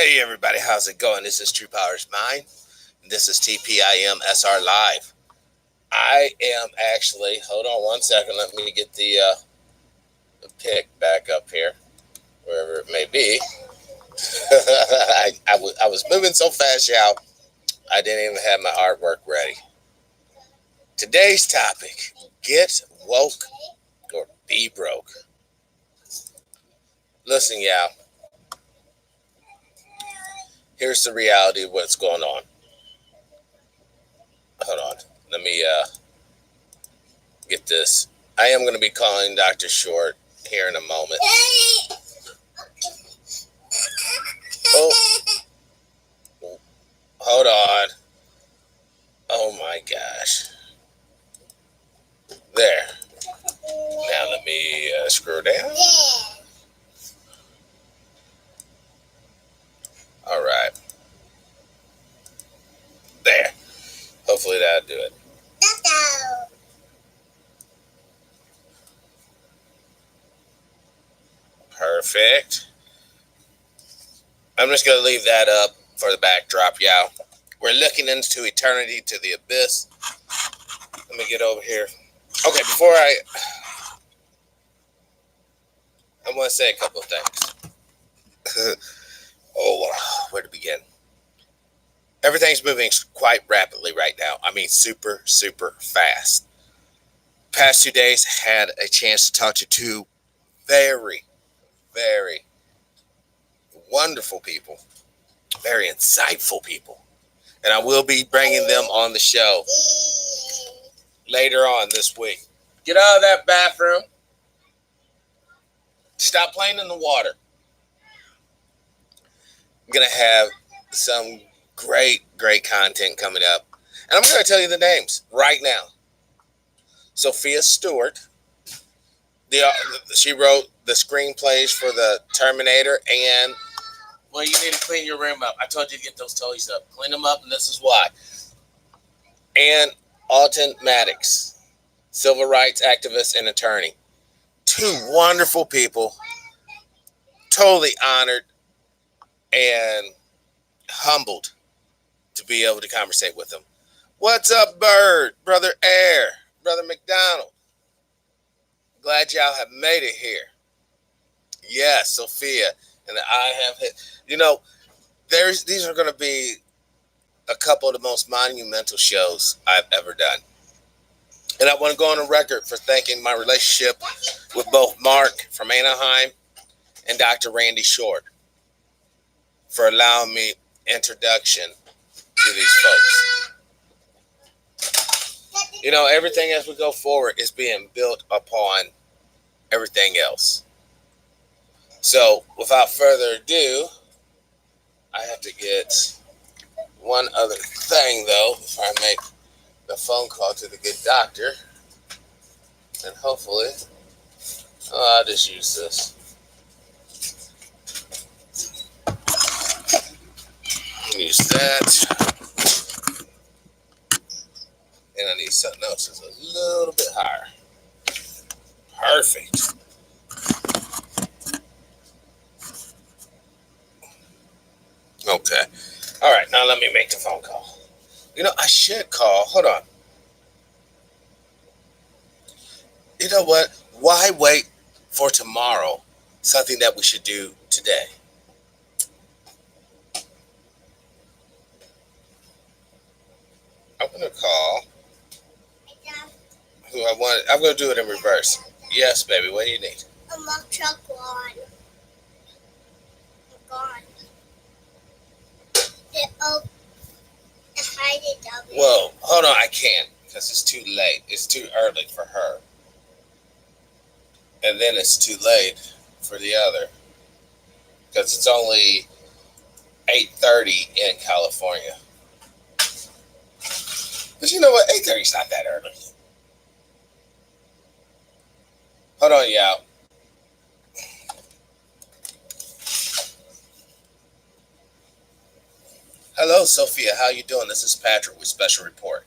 Hey everybody, how's it going? This is TruePowerIsMine, and this is TPIM SR Live. I am actually, hold on one second, let me get the pic back up here, wherever it may be. I was moving so fast, y'all, I didn't even have my artwork ready. Today's topic, get woke or be broke. Listen, y'all, here's the reality of what's going on. Hold on, let me get this. I am going to be calling Dr. Short here in a moment. Oh, hold on. Oh my gosh. There. Now let me scroll down. All right. There. Hopefully that'll do it. Perfect. I'm just going to leave that up for the backdrop, y'all. We're looking into eternity, to the abyss. Let me get over here. Okay, before I want to say a couple of things. Where to begin? Everything's moving quite rapidly right now. I mean, super, super fast. Past 2 days, had a chance to talk to two very, very wonderful people, very insightful people. And I will be bringing them on the show later on this week. Get out of that bathroom. Stop playing in the water. I'm going to have some great content coming up. And I'm going to tell you the names right now. Sophia Stewart. She wrote the screenplays for the Terminator and... Well, you need to clean your room up. I told you to get those toys up. Clean them up, and this is why. And Alton Maddox, civil rights activist and attorney. Two wonderful people. Totally honored and humbled to be able to conversate with them. What's up, Bird? Brother Air? Brother McDonald? Glad y'all have made it here. Yes, Sophia. And I have hit, these are going to be a couple of the most monumental shows I've ever done. And I want to go on a record for thanking my relationship with both Mark from Anaheim and Dr. Randy Short for allowing me introduction to these folks. Everything as we go forward is being built upon everything else. So, without further ado, I have to get one other thing, though, before I make the phone call to the good doctor. And hopefully, I'll just use this. Use that. And I need something else that's a little bit higher. Perfect. Okay. All right. Now let me make the phone call. I should call. Hold on. You know what? Why wait for tomorrow? Something that we should do today. I'm going to call who I want. I'm going to do it in reverse. Yes, baby. What do you need? A mock truck one. Gone. Whoa, hold on, I can't because it's too late. It's too early for her. And then it's too late for the other because it's only 8:30 in California. But you know what? 8:30 is not that early. Hold on, y'all. Hello, Sophia. How you doing? This is Patrick with Special Report.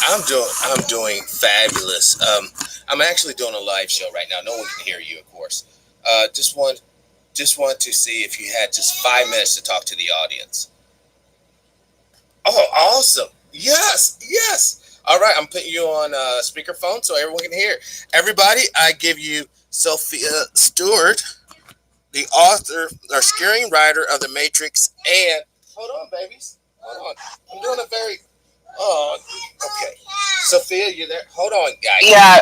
I'm doing fabulous. I'm actually doing a live show right now. No one can hear you, of course. Just want to see if you had just 5 minutes to talk to the audience. Oh, awesome! Yes. All right, I'm putting you on speakerphone so everyone can hear. Everybody, I give you Sophia Stewart, the author or screenwriter of The Matrix, and hold on, babies, hold on. I'm doing a very okay. Sophia, you there? Hold on, guys. Yeah,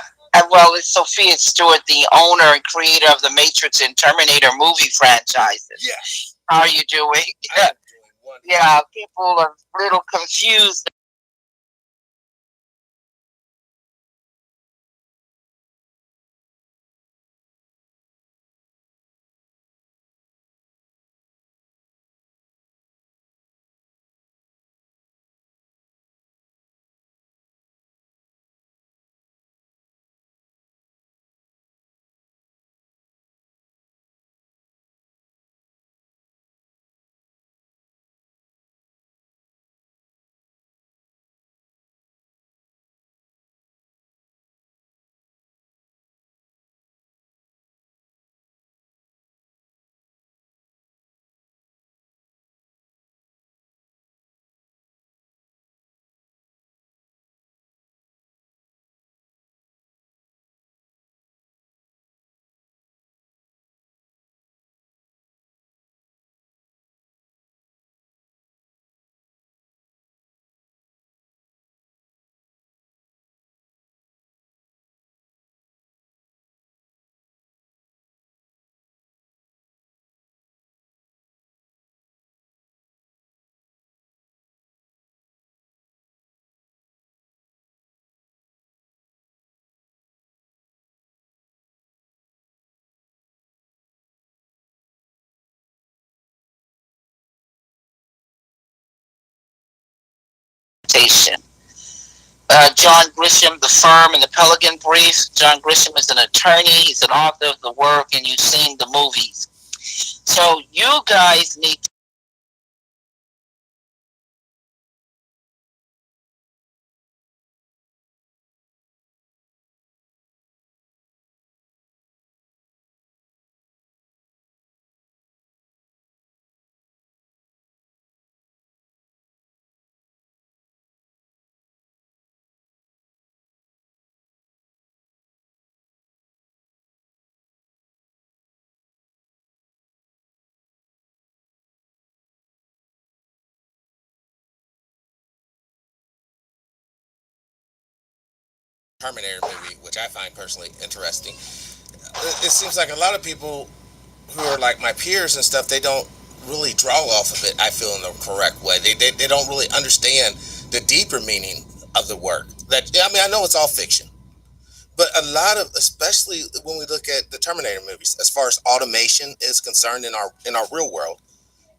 well, it's Sophia Stewart, the owner and creator of the Matrix and Terminator movie franchises. Yes. How are you doing? I'm doing wonderful. Yeah, people are a little confused. Citation. John Grisham, The Firm and the Pelican Brief. John Grisham is an attorney. He's an author of the work, and you've seen the movies. So you guys need to Terminator movie, which I find personally interesting. It seems like a lot of people who are like my peers and stuff, they don't really draw off of it, I feel, in the correct way. They don't really understand the deeper meaning of the work. That, I mean, I know it's all fiction, but a lot of, especially when we look at the Terminator movies, as far as automation is concerned in our real world,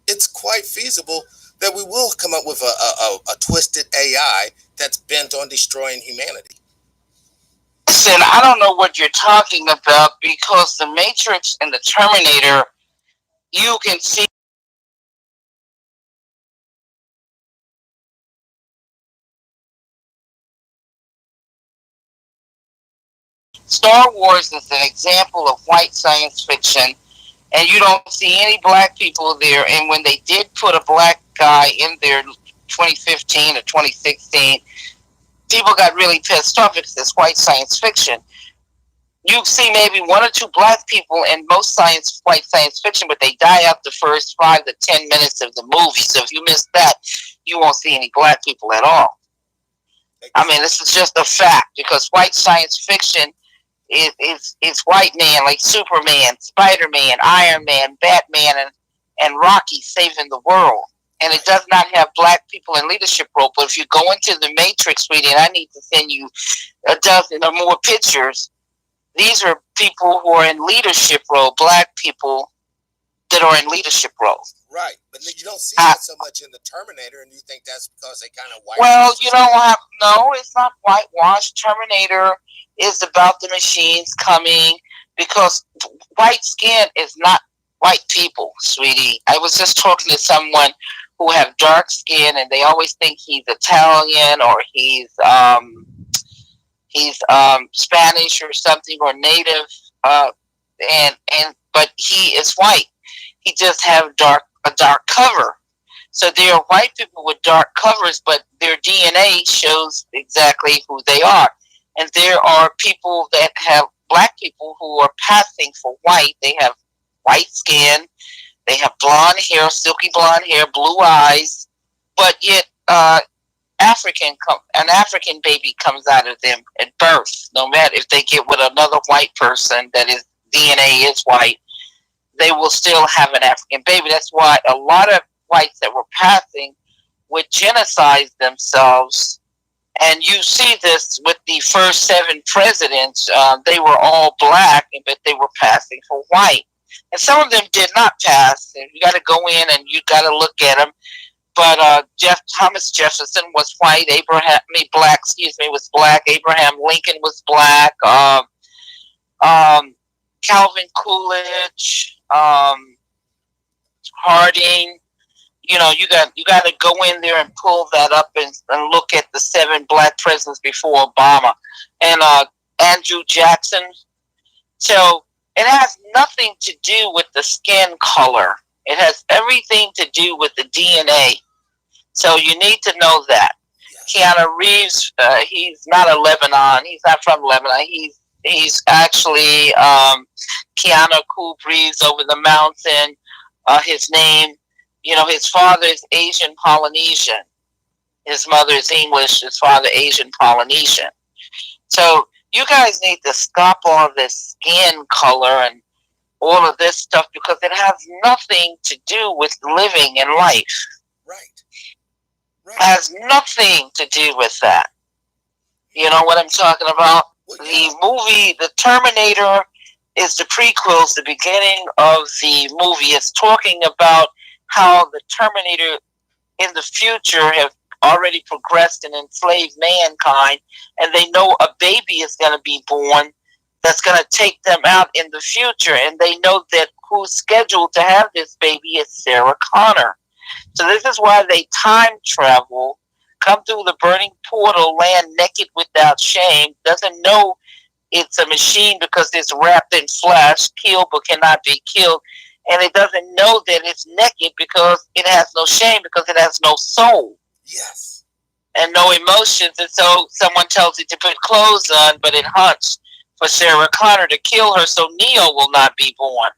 it's quite feasible that we will come up with a twisted AI that's bent on destroying humanity. listen. I don't know what you're talking about because the Matrix and the Terminator, you can see Star Wars is an example of white science fiction, and you don't see any black people there. And when they did put a black guy in there, 2015 or 2016, people got really pissed off because it's white science fiction. You see maybe one or two black people in most white science fiction, but they die out the first 5 to 10 minutes of the movie. So if you miss that, you won't see any black people at all. I mean, this is just a fact because white science fiction is white man like Superman, Spider-Man, Iron Man, Batman, and Rocky saving the world. And it does not have black people in leadership role. But if you go into the Matrix, sweetie, and I need to send you a dozen or more pictures, these are people who are in leadership role, black people that are in leadership roles. Right, but you don't see that so much in the Terminator, and you think that's because they kind of whitewashed. Well, you don't have, no, it's not whitewashed. Terminator is about the machines coming because white skin is not white people, sweetie. I was just talking to someone who have dark skin, and they always think he's Italian or he's Spanish or something, or native, but he is white. He just have a dark cover. So there are white people with dark covers, but their DNA shows exactly who they are. And there are people that have black people who are passing for white. They have white skin, they have blonde hair, silky blonde hair, blue eyes, but yet an African baby comes out of them at birth. No matter if they get with another white person that is DNA is white, they will still have an African baby. That's why a lot of whites that were passing would genocide themselves. And you see this with the first 7 presidents. They were all black, but they were passing for white. And some of them did not pass. And you got to go in and you got to look at them. But Thomas Jefferson was white. Was black. Abraham Lincoln was black. Calvin Coolidge, Harding. You know, you got to go in there and pull that up and look at the 7 black presidents before Obama and Andrew Jackson. So it has nothing to do with the skin color. It has everything to do with the DNA. So you need to know that. Keanu Reeves, he's not a Lebanon. He's not from Lebanon. He's actually Keanu Cool Breeze over the mountain. His name, his father is Asian Polynesian. His mother is English. His father Asian Polynesian. So you guys need to stop all this skin color and all of this stuff, because it has nothing to do with living in life. Right. It has nothing to do with that. You know what I'm talking about? The movie, The Terminator, is the prequels. The beginning of the movie is talking about how the Terminator in the future have already progressed and enslaved mankind, and they know a baby is going to be born that's going to take them out in the future, and they know that who's scheduled to have this baby is Sarah Connor. So this is why they time travel, come through the burning portal, land naked without shame, doesn't know it's a machine because it's wrapped in flesh, killed but cannot be killed, and it doesn't know that it's naked because it has no shame, because it has no soul. Yes. And no emotions, and so someone tells it to put clothes on, but it hunts for Sarah Connor to kill her so Neo will not be born.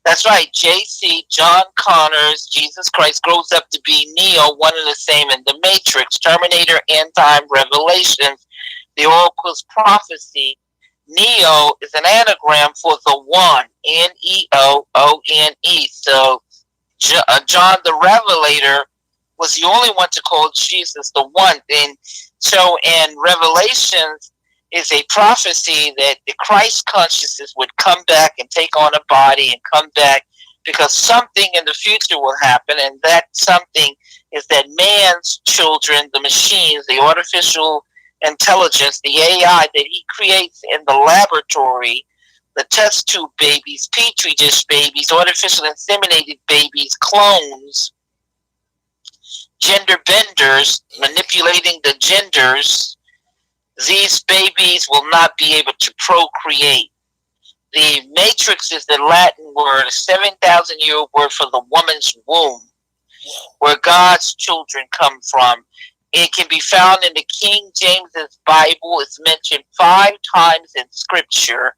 That's right, JC, John Connors, Jesus Christ, grows up to be Neo, one and the same in The Matrix, Terminator, End Time, Revelations, the Oracle's Prophecy. Neo is an anagram for the One, Neoone. So John the Revelator was the only one to call Jesus the One. And so in Revelations is a prophecy that the Christ consciousness would come back and take on a body and come back, because something in the future will happen, and that something is that man's children, the machines, the artificial intelligence, the AI that he creates in the laboratory, the test tube babies, petri dish babies, artificial inseminated babies, clones, gender benders, manipulating the genders, these babies will not be able to procreate. The matrix is the Latin word, a 7,000-year-old word for the woman's womb, where God's children come from. It can be found in the King James's Bible. It's mentioned 5 times in Scripture,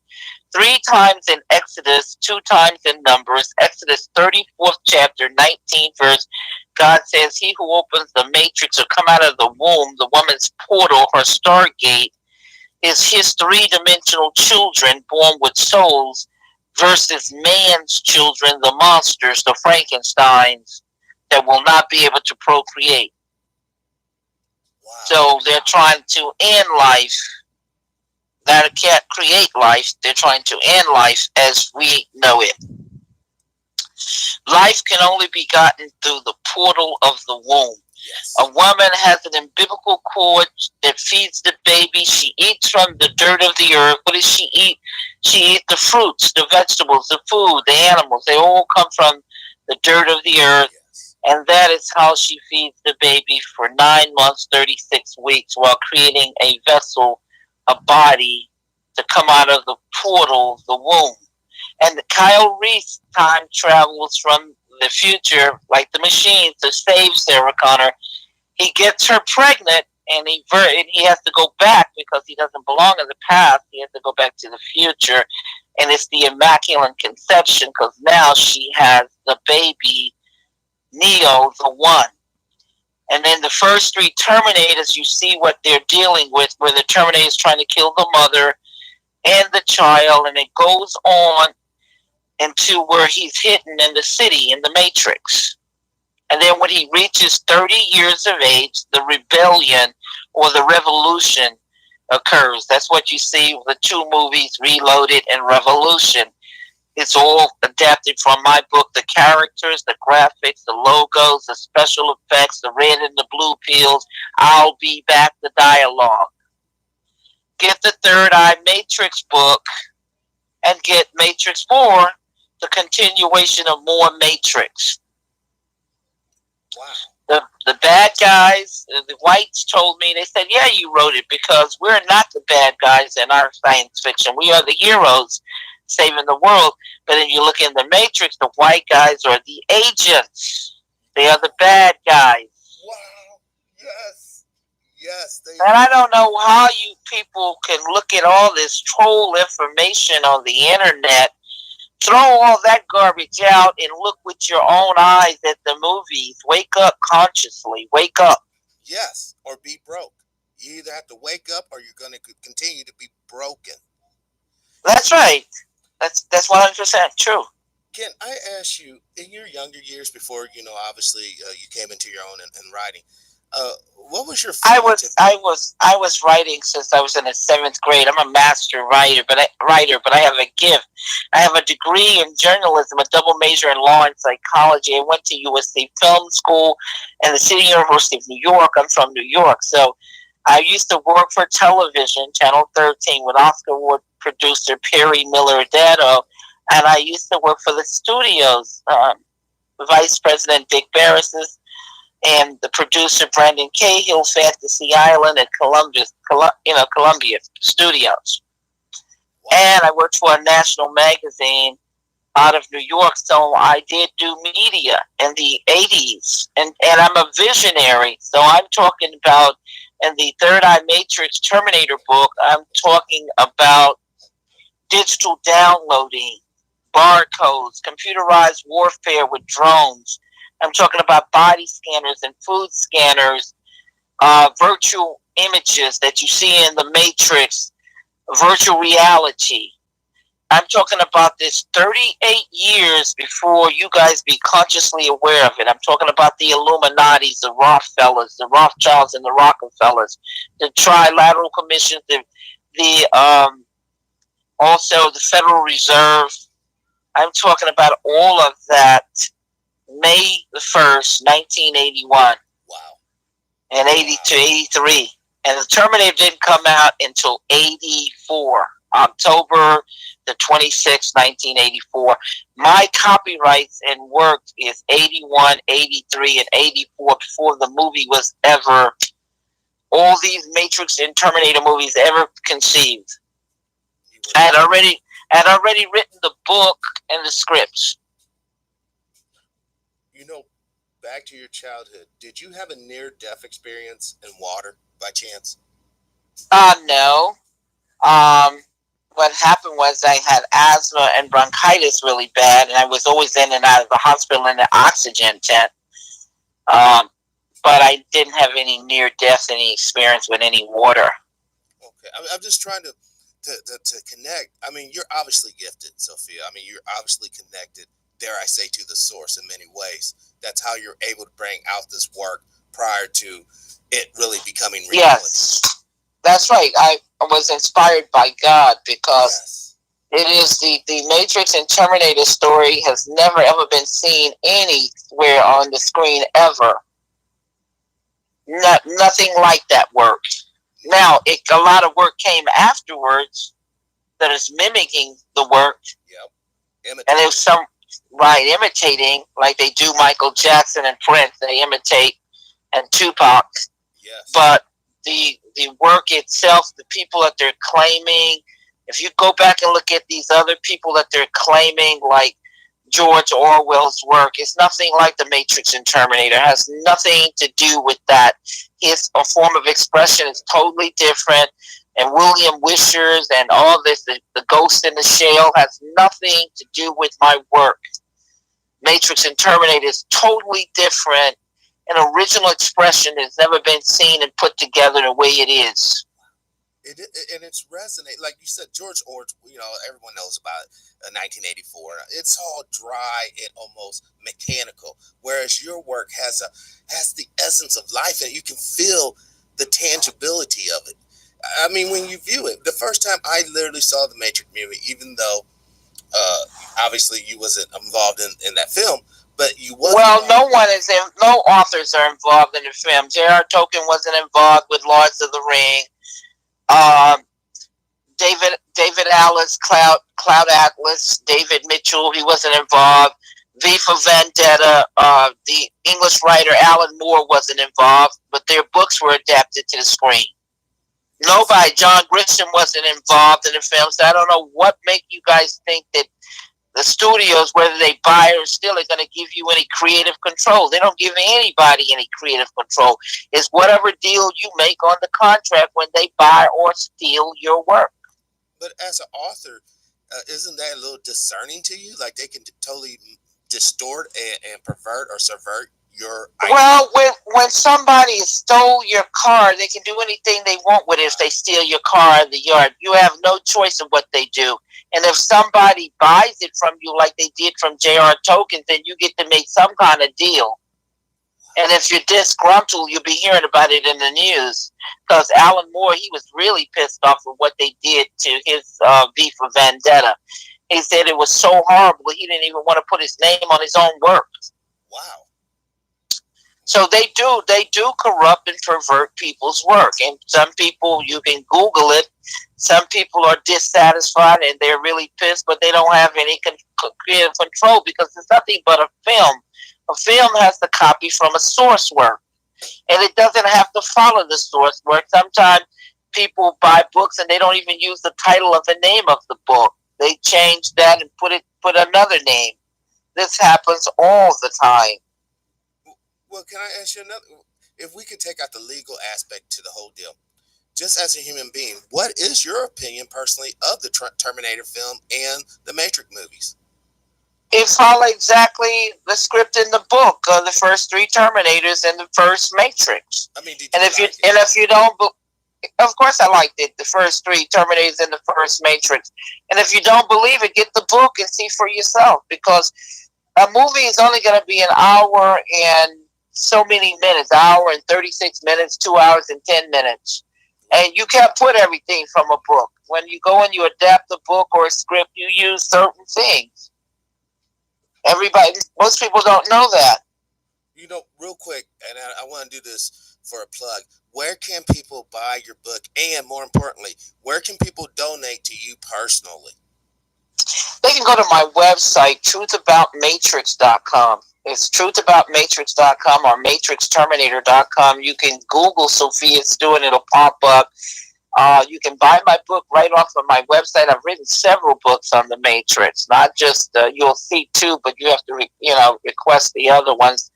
3 times in Exodus, 2 times in Numbers. Exodus 34th chapter, 19th verse. God says, he who opens the matrix or come out of the womb, the woman's portal, her stargate, is his 3-dimensional children born with souls versus man's children, the monsters, the Frankensteins, that will not be able to procreate. Wow. So they're trying to end life. That can't create life. They're trying to end life as we know it. Life can only be gotten through the portal of the womb. Yes. A woman has an umbilical cord that feeds the baby. She eats from the dirt of the earth. What does she eat? She eats the fruits, the vegetables, the food, the animals. They all come from the dirt of the earth. Yes. And that is how she feeds the baby for 9 months, 36 weeks, while creating a vessel, a body, to come out of the portal, the womb. And Kyle Reese time travels from the future, like the machine, to save Sarah Connor. He gets her pregnant, and he has to go back because he doesn't belong in the past. He has to go back to the future, and it's the Immaculate Conception because now she has the baby, Neo, the One. And then the first three Terminators, you see what they're dealing with, where the Terminator is trying to kill the mother and the child, and it goes on into where he's hidden in the city, in the Matrix. And then when he reaches 30 years of age, the rebellion or the revolution occurs. That's what you see with the two movies, Reloaded and Revolution. It's all adapted from my book. The characters, the graphics, the logos, the special effects, the red and the blue pills. I'll be back, the dialogue. Get the Third Eye Matrix book and get Matrix 4, the continuation of more Matrix. Wow. The bad guys, the whites told me, they said, yeah, you wrote it because we're not the bad guys in our science fiction. We are the heroes saving the world. But if you look in the Matrix, the white guys are the agents. They are the bad guys. Wow. Yes. Yes. And I don't know how you people can look at all this troll information on the internet, throw all that garbage out, and look with your own eyes at the movies. Wake up consciously. Wake up. Yes, or be broke. You either have to wake up or you're going to continue to be broken. That's right. That's 100% true. Ken, I asked you, in your younger years before, obviously you came into your own in writing, what was your I was writing since I was in the 7th grade. I'm a master writer, but I have a gift. I have a degree in journalism, a double major in law and psychology. I went to USC Film School and the City University of New York. I'm from New York, so I used to work for television, Channel 13, with Oscar Award producer Perry Miller Adato, and I used to work for the studios, Vice President Dick Barris's, and the producer Brandon Cahill, Fantasy Island at Columbia Studios. And I worked for a national magazine out of New York, so I did do media in the 80s. And I'm a visionary, so I'm talking about, in the Third Eye Matrix Terminator book, I'm talking about digital downloading, barcodes, computerized warfare with drones. I'm talking about body scanners and food scanners, virtual images that you see in the Matrix, virtual reality. I'm talking about this 38 years before you guys be consciously aware of it. I'm talking about the Illuminatis, the Rockefellers, the Rothschilds and the Rockefellers, the Trilateral Commission, also the Federal Reserve. I'm talking about all of that. May the 1st, 1981. Wow. And 82, 83. And the Terminator didn't come out until 84. October the 26th, 1984. My copyrights and work is 81, 83, and 84 before the movie was ever, all these Matrix and Terminator movies ever conceived. I had already written the book and the scripts. Back to your childhood, did you have a near-death experience in water by chance? No. What happened was I had asthma and bronchitis really bad, and I was always in and out of the hospital in the oxygen tent. But I didn't have any near-death, any experience with any water. Okay, I'm just trying to connect. I mean, you're obviously gifted, Sophia. I mean, you're obviously connected, dare I say, to the source in many ways. That's how you're able to bring out this work prior to it really becoming reality. Yes, that's right. I was inspired by God because it is the Matrix and Terminator story has never ever been seen anywhere on the screen ever. Nothing like that work. Now, a lot of work came afterwards that is mimicking the work. Yep. And there's some, right, imitating like they do Michael Jackson and Prince. They imitate, and Tupac. Yes. But the work itself, the people that they're claiming, if you go back and look at these other people that they're claiming, like George Orwell's work, it's nothing like The Matrix and Terminator. It has nothing to do with that. His form of expression is totally different. And William Wisher's and all this, the Ghost in the Shell, has nothing to do with my work. Matrix and Terminator is totally different. An original expression has never been seen and put together the way it is. And it's resonate, like you said, George Orwell. Everyone knows about 1984. It's all dry and almost mechanical, whereas your work has the essence of life, and you can feel the tangibility of it. I mean, when you view it, the first time I literally saw the Matrix movie, even though obviously you wasn't involved in that film, but you was. Well, no authors are involved in the film. J.R. Tolkien wasn't involved with Lords of the Ring. David Alice, Cloud Atlas, David Mitchell, he wasn't involved. V for Vendetta, the English writer Alan Moore wasn't involved, but their books were adapted to the screen. Nobody, John Grisham wasn't involved in the film, so I don't know what make you guys think that the studios, whether they buy or steal, are going to give you any creative control. They don't give anybody any creative control. It's whatever deal you make on the contract when they buy or steal your work. But as an author, isn't that a little discerning to you? Like they can totally distort and pervert or subvert your idea? Well, when somebody stole your car, they can do anything they want with it. If they steal your car in the yard, you have no choice of what they do. And if somebody buys it from you like they did from J.R. Tolkien, then you get to make some kind of deal. And if you're disgruntled, you'll be hearing about it in the news. Because Alan Moore, he was really pissed off with what they did to his V for Vendetta. He said it was so horrible, he didn't even want to put his name on his own work. Wow. So they do corrupt and pervert people's work. And some people, you can Google it, some people are dissatisfied and they're really pissed, but they don't have any creative control because it's nothing but a film. A film has to copy from a source work, and it doesn't have to follow the source work. Sometimes people buy books and they don't even use the title of the name of the book. They change that and put another name. This happens all the time. Well, can I ask you another? If we could take out the legal aspect to the whole deal, just as a human being, what is your opinion personally of the Terminator film and the Matrix movies? It followed exactly the script in the book of the first three Terminators and the first Matrix. I mean, if you don't, of course I liked it. The first three Terminators and the first Matrix. And if you don't believe it, get the book and see for yourself, because a movie is only going to be an hour and so many minutes, hour and 36 minutes, 2 hours and 10 minutes. And you can't put everything from a book. When you go and you adapt a book or a script, you use certain things. Most people don't know that. Real quick, and I want to do this for a plug. Where can people buy your book? And more importantly, where can people donate to you personally? They can go to my website, truthaboutmatrix.com. It's truthaboutmatrix.com or matrixterminator.com. You can Google Sophia Stewart and it'll pop up. You can buy my book right off of my website. I've written several books on the Matrix, not just you'll see two, but you have to request the other ones.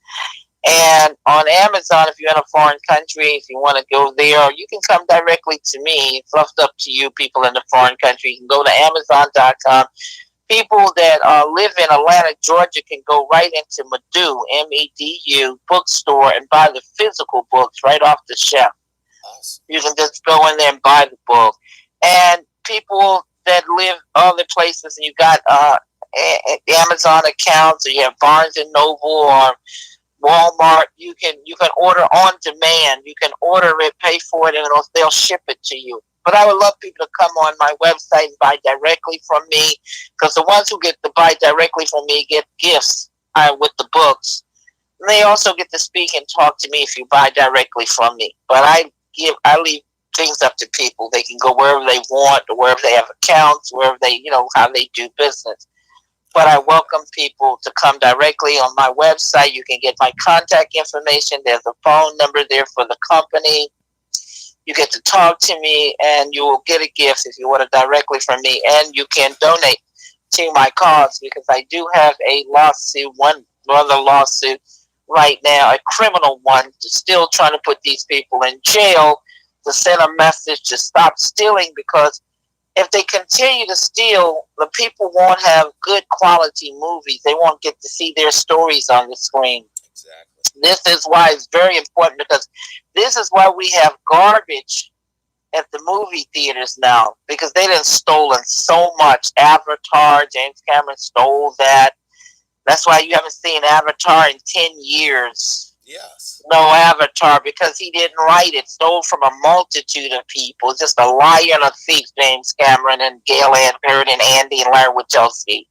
And on Amazon, if you're in a foreign country, if you want to go there, you can come directly to me. It's left up to you, people in the foreign country. You can go to Amazon.com. People that live in Atlanta, Georgia, can go right into Medu, MEDU, bookstore and buy the physical books right off the shelf. Awesome. You can just go in there and buy the book. And people that live other places, and you got Amazon accounts, or you have Barnes and Noble or Walmart, you can order on demand. You can order it, pay for it, and they'll ship it to you. But I would love people to come on my website and buy directly from me, because the ones who get to buy directly from me get gifts with the books. And they also get to speak and talk to me if you buy directly from me. But I leave things up to people. They can go wherever they want, or wherever they have accounts, wherever they, how they do business. but I welcome people to come directly on my website. You can get my contact information. There's a phone number there for the company. You get to talk to me, and you will get a gift if you order directly from me, and you can donate to my cause, because I do have a lawsuit, one other lawsuit right now, a criminal one, still trying to put these people in jail, to send a message to stop stealing, because if they continue to steal, the people won't have good quality movies. They won't get to see their stories on the screen. Exactly. This is why it's very important, because this is why we have garbage at the movie theaters now, because they done stolen so much. Avatar, James Cameron stole that. That's why you haven't seen Avatar in 10 years. Yes. No Avatar, because he didn't write it. Stole from a multitude of people. Just a liar and a thief, James Cameron and Gail Ann Hurd and Andy and Larry Wachowski.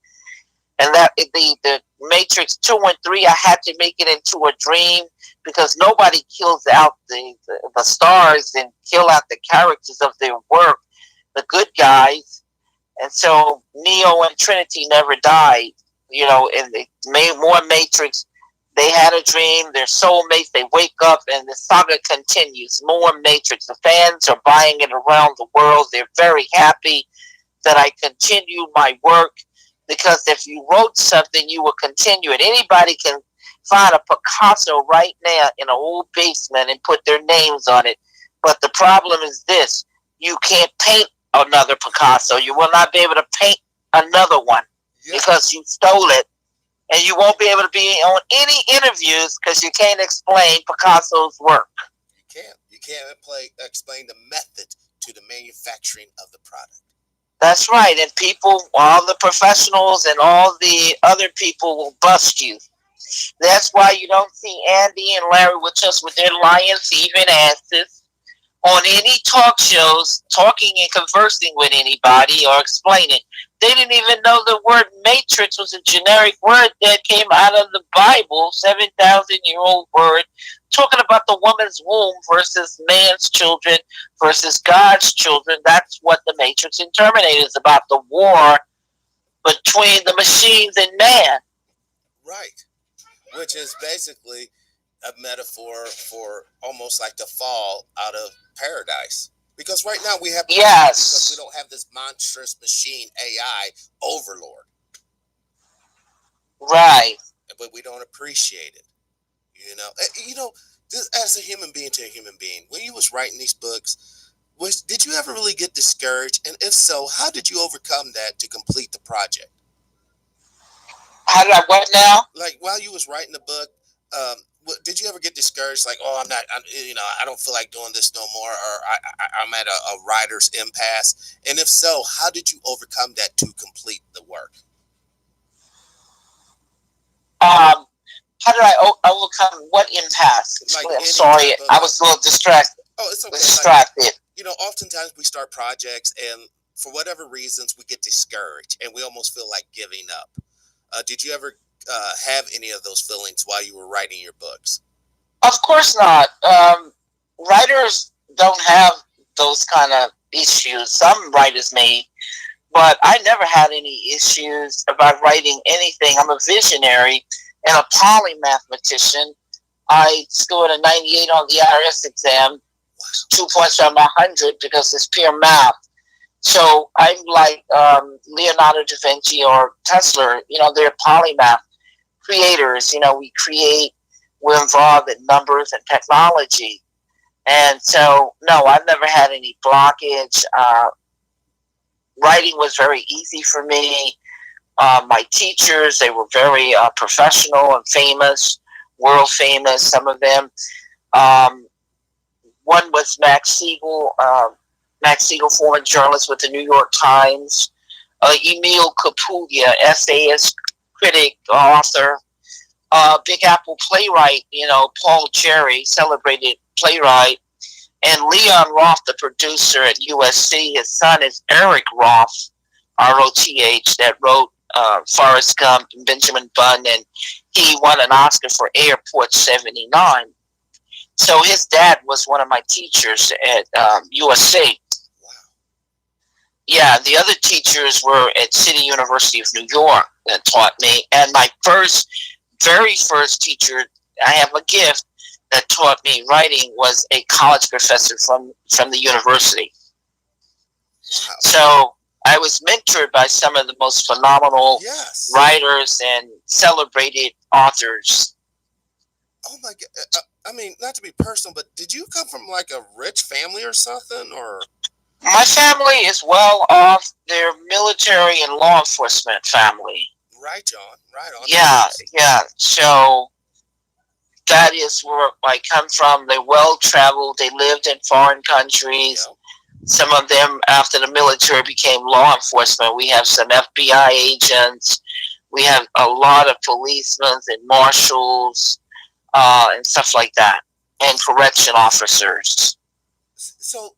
And that the Matrix 2 and 3, I had to make it into a dream, because nobody kills out the stars and kill out the characters of their work, the good guys. And so Neo and Trinity never died. You know, and they made more Matrix. They had a dream. They're soulmates. They wake up, and the saga continues. More Matrix. The fans are buying it around the world. They're very happy that I continue my work, because if you wrote something, you will continue it. Anybody can find a Picasso right now in an old basement and put their names on it. But the problem is this: you can't paint another Picasso. You will not be able to paint another one. Yeah. Because you stole it, and you won't be able to be on any interviews because you can't explain Picasso's work. You can't explain the method to the manufacturing of the product. That's right, and people, all the professionals and all the other people will bust you. That's why you don't see Andy and Larry Wachowski with their lion thieving asses on any talk shows, talking and conversing with anybody or explaining. They didn't even know the word matrix was a generic word that came out of the Bible, 7,000-year-old word, talking about the woman's womb versus man's children versus God's children. That's what the Matrix and Terminator is about, the war between the machines and man. Right. Which is basically a metaphor for almost like the fall out of paradise. Because right now we have because we don't have this monstrous machine AI overlord. Right. But we don't appreciate it. You know, this, as a human being to a human being, when you was writing these books, did you ever really get discouraged? And if so, how did you overcome that to complete the project? How did I what now? Like while you was writing the book, did you ever get discouraged? Like, oh, I don't feel like doing this no more, or I'm at a writer's impasse. And if so, how did you overcome that to complete the work? How did I overcome what impasse? I'm sorry, I was a little distracted. Oh, it's okay. Distracted. Like, oftentimes we start projects, and for whatever reasons, we get discouraged, and we almost feel like giving up. Did you ever have any of those feelings while you were writing your books? Of course not. Writers don't have those kind of issues. Some writers may, but I never had any issues about writing anything. I'm a visionary and a polymathematician. I scored a 98 on the IRS exam, 2 points on 100 because it's pure math. So I'm like Leonardo da Vinci or Tesla. They're polymath creators. We create. We're involved in numbers and technology. And so, no, I've never had any blockage. Writing was very easy for me. My teachers, they were very professional and famous, world famous, some of them. One was Max Segal, former journalist with the New York Times. Emile Capouya, essayist, critic, author. Big Apple playwright, Paul Cherry, celebrated playwright. And Leon Roth, the producer at USC, his son is Eric Roth, R-O-T-H, that wrote Forrest Gump and Benjamin Button, and he won an Oscar for Airport 79. So his dad was one of my teachers at USC. Wow. Yeah, the other teachers were at City University of New York. that taught me. And my very first teacher, I have a gift, that taught me writing was a college professor from the university. Wow. So I was mentored by some of the most phenomenal writers and celebrated authors. Oh my God. I mean, not to be personal, but did you come from like a rich family or something, or? My family is well off. They're military and law enforcement family. Right, John. Right on. Yeah. So that is where I come from. They're well traveled. They lived in foreign countries. Yep. Some of them, after the military, became law enforcement. We have some FBI agents. We have a lot of policemen and marshals and stuff like that, and correction officers. So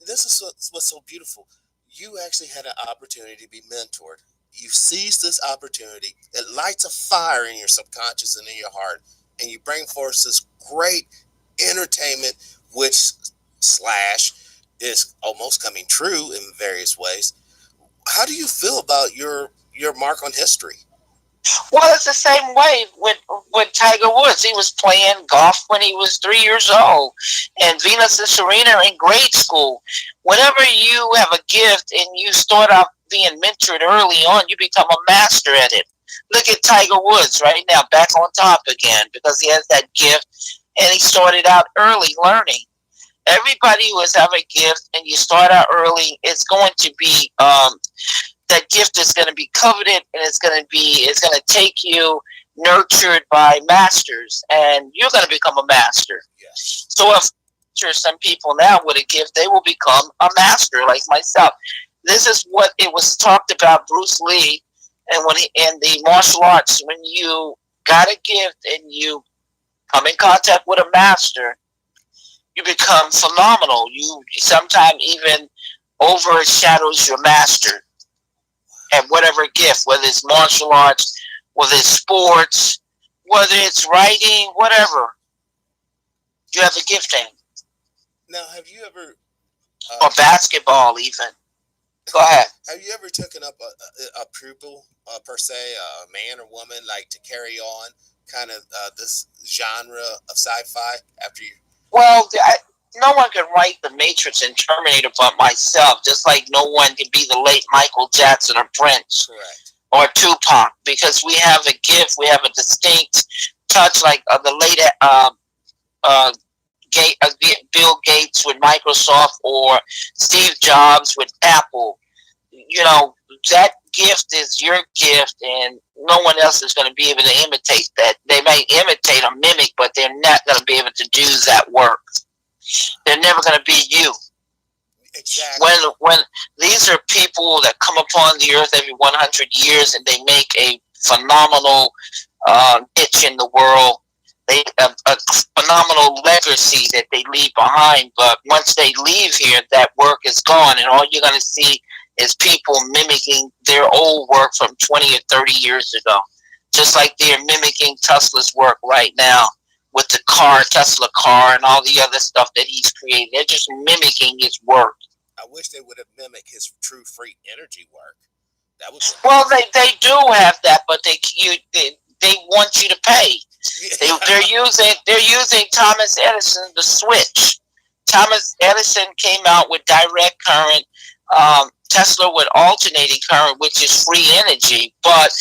this is what's so beautiful. You actually had an opportunity to be mentored. You seized this opportunity. It lights a fire in your subconscious and in your heart, and you bring forth this great entertainment, which / is almost coming true in various ways. How do you feel about your mark on history? Well, it's the same way with Tiger Woods. He was playing golf when he was 3 years old, and Venus and Serena in grade school. Whenever you have a gift and you start out being mentored early on, you become a master at it. Look at Tiger Woods right now, back on top again, because he has that gift, and he started out early learning. Everybody who has a gift and you start out early, it's going to be that gift is going to be coveted, and it's going to take you nurtured by masters, and you're going to become a master. Yes. So if some people now with a gift, they will become a master like myself. This is what it was talked about Bruce Lee, and when in the martial arts, when you got a gift and you come in contact with a master, you become phenomenal. You sometimes even overshadows your master at whatever gift, whether it's martial arts, whether it's sports, whether it's writing, whatever. You have a gifting. Now, have you ever... or basketball even. Go ahead. Have you ever taken up a pupil, per se, a man or woman, like to carry on kind of this genre of sci-fi after you... Well, no one can write The Matrix and Terminator but myself, just like no one can be the late Michael Jackson or Prince. Correct. Or Tupac, because we have a gift, we have a distinct touch, like the late Bill Gates with Microsoft or Steve Jobs with Apple. You know, that gift is your gift, and no one else is going to be able to imitate that. They may imitate or mimic, but they're not going to be able to do that work. They're never going to be you. Exactly. When these are people that come upon the earth every 100 years and they make a phenomenal niche in the world, they have a phenomenal legacy that they leave behind. But once they leave here, that work is gone, and all you're going to see is people mimicking their old work from 20 or 30 years ago, just like they're mimicking Tesla's work right now with the Tesla car, and all the other stuff that he's created. They're just mimicking his work. I wish they would have mimicked his true free energy work. That was well, they do have that, but they want you to pay. They're using Thomas Edison the switch. Thomas Edison came out with direct current. Tesla with alternating current, which is free energy. But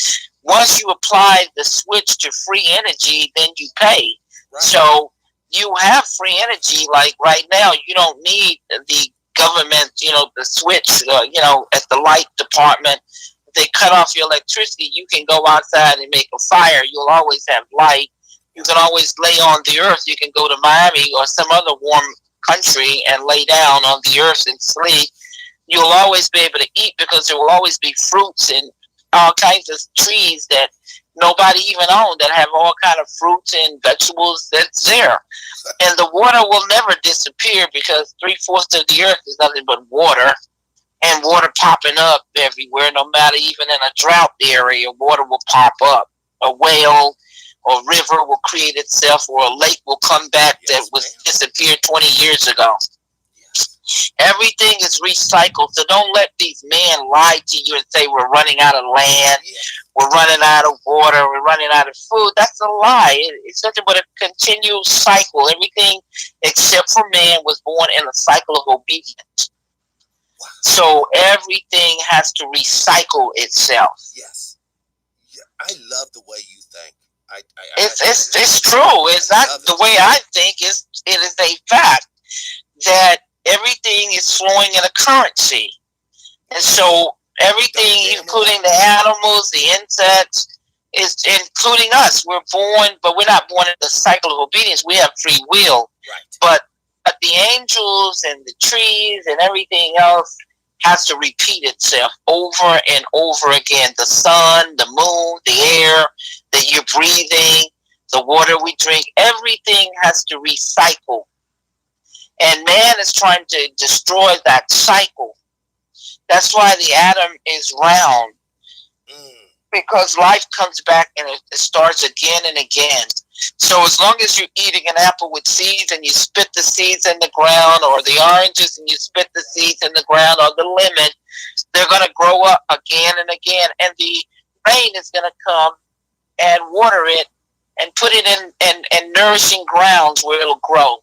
once you apply the switch to free energy, then you pay. Right. So you have free energy. Like right now, you don't need the government, the switch, at the light department. If they cut off your electricity, you can go outside and make a fire. You'll always have light. You can always lay on the earth. You can go to Miami or some other warm country and lay down on the earth and sleep. You'll always be able to eat because there will always be fruits and all kinds of trees that nobody even owns that have all kind of fruits and vegetables that's there. And the water will never disappear because 3/4 of the earth is nothing but water, and water popping up everywhere. No matter even in a drought area, water will pop up. A whale or river will create itself, or a lake will come back that was disappeared 20 years ago. Everything is recycled, so don't let these men lie to you and say we're running out of land. we're running out of water, we're running out of food. That's a lie. It's nothing but a continual cycle. Everything except for man was born in a cycle of obedience. So everything has to recycle itself. Yes. Yeah, I love the way you think. It's true. It's not the way I think. It is a fact that everything is flowing in a currency. And so everything, including the animals, the insects, is including us. We're born, but we're not born in the cycle of obedience. We have free will. Right. But the angels and the trees and everything else has to repeat itself over and over again. The sun, the moon, the air that you're breathing, the water we drink, everything has to recycle. And man is trying to destroy that cycle. That's why the atom is round. Because life comes back and it starts again and again. So as long as you're eating an apple with seeds and you spit the seeds in the ground, or the oranges and you spit the seeds in the ground, or the lemon, they're going to grow up again and again. And the rain is going to come and water it and put it in nourishing grounds where it'll grow.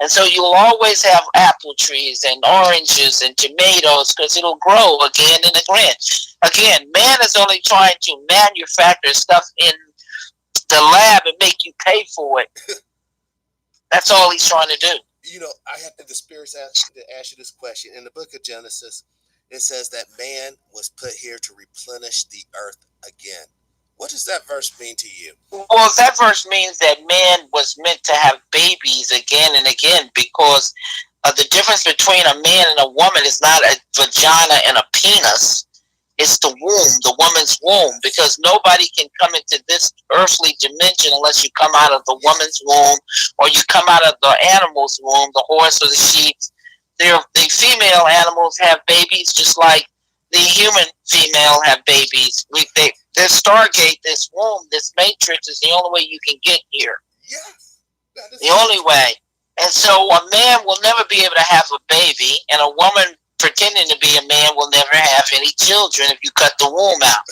And so you'll always have apple trees and oranges and tomatoes because it'll grow again and again. Again, man is only trying to manufacture stuff in the lab and make you pay for it. That's all he's trying to do. You know, I have the Spirit ask you this question. In the book of Genesis, it says that man was put here to replenish the earth again. What does that verse mean to you? Well, that verse means that man was meant to have babies again and again, because the difference between a man and a woman is not a vagina and a penis. It's the womb, the woman's womb, because nobody can come into this earthly dimension unless you come out of the woman's womb, or you come out of the animal's womb, the horse or the sheep. The female animals have babies just like the human female have babies. This stargate, this womb, this matrix is the only way you can get here. Yes. The only way. And so a man will never be able to have a baby, and a woman pretending to be a man will never have any children if you cut the womb out.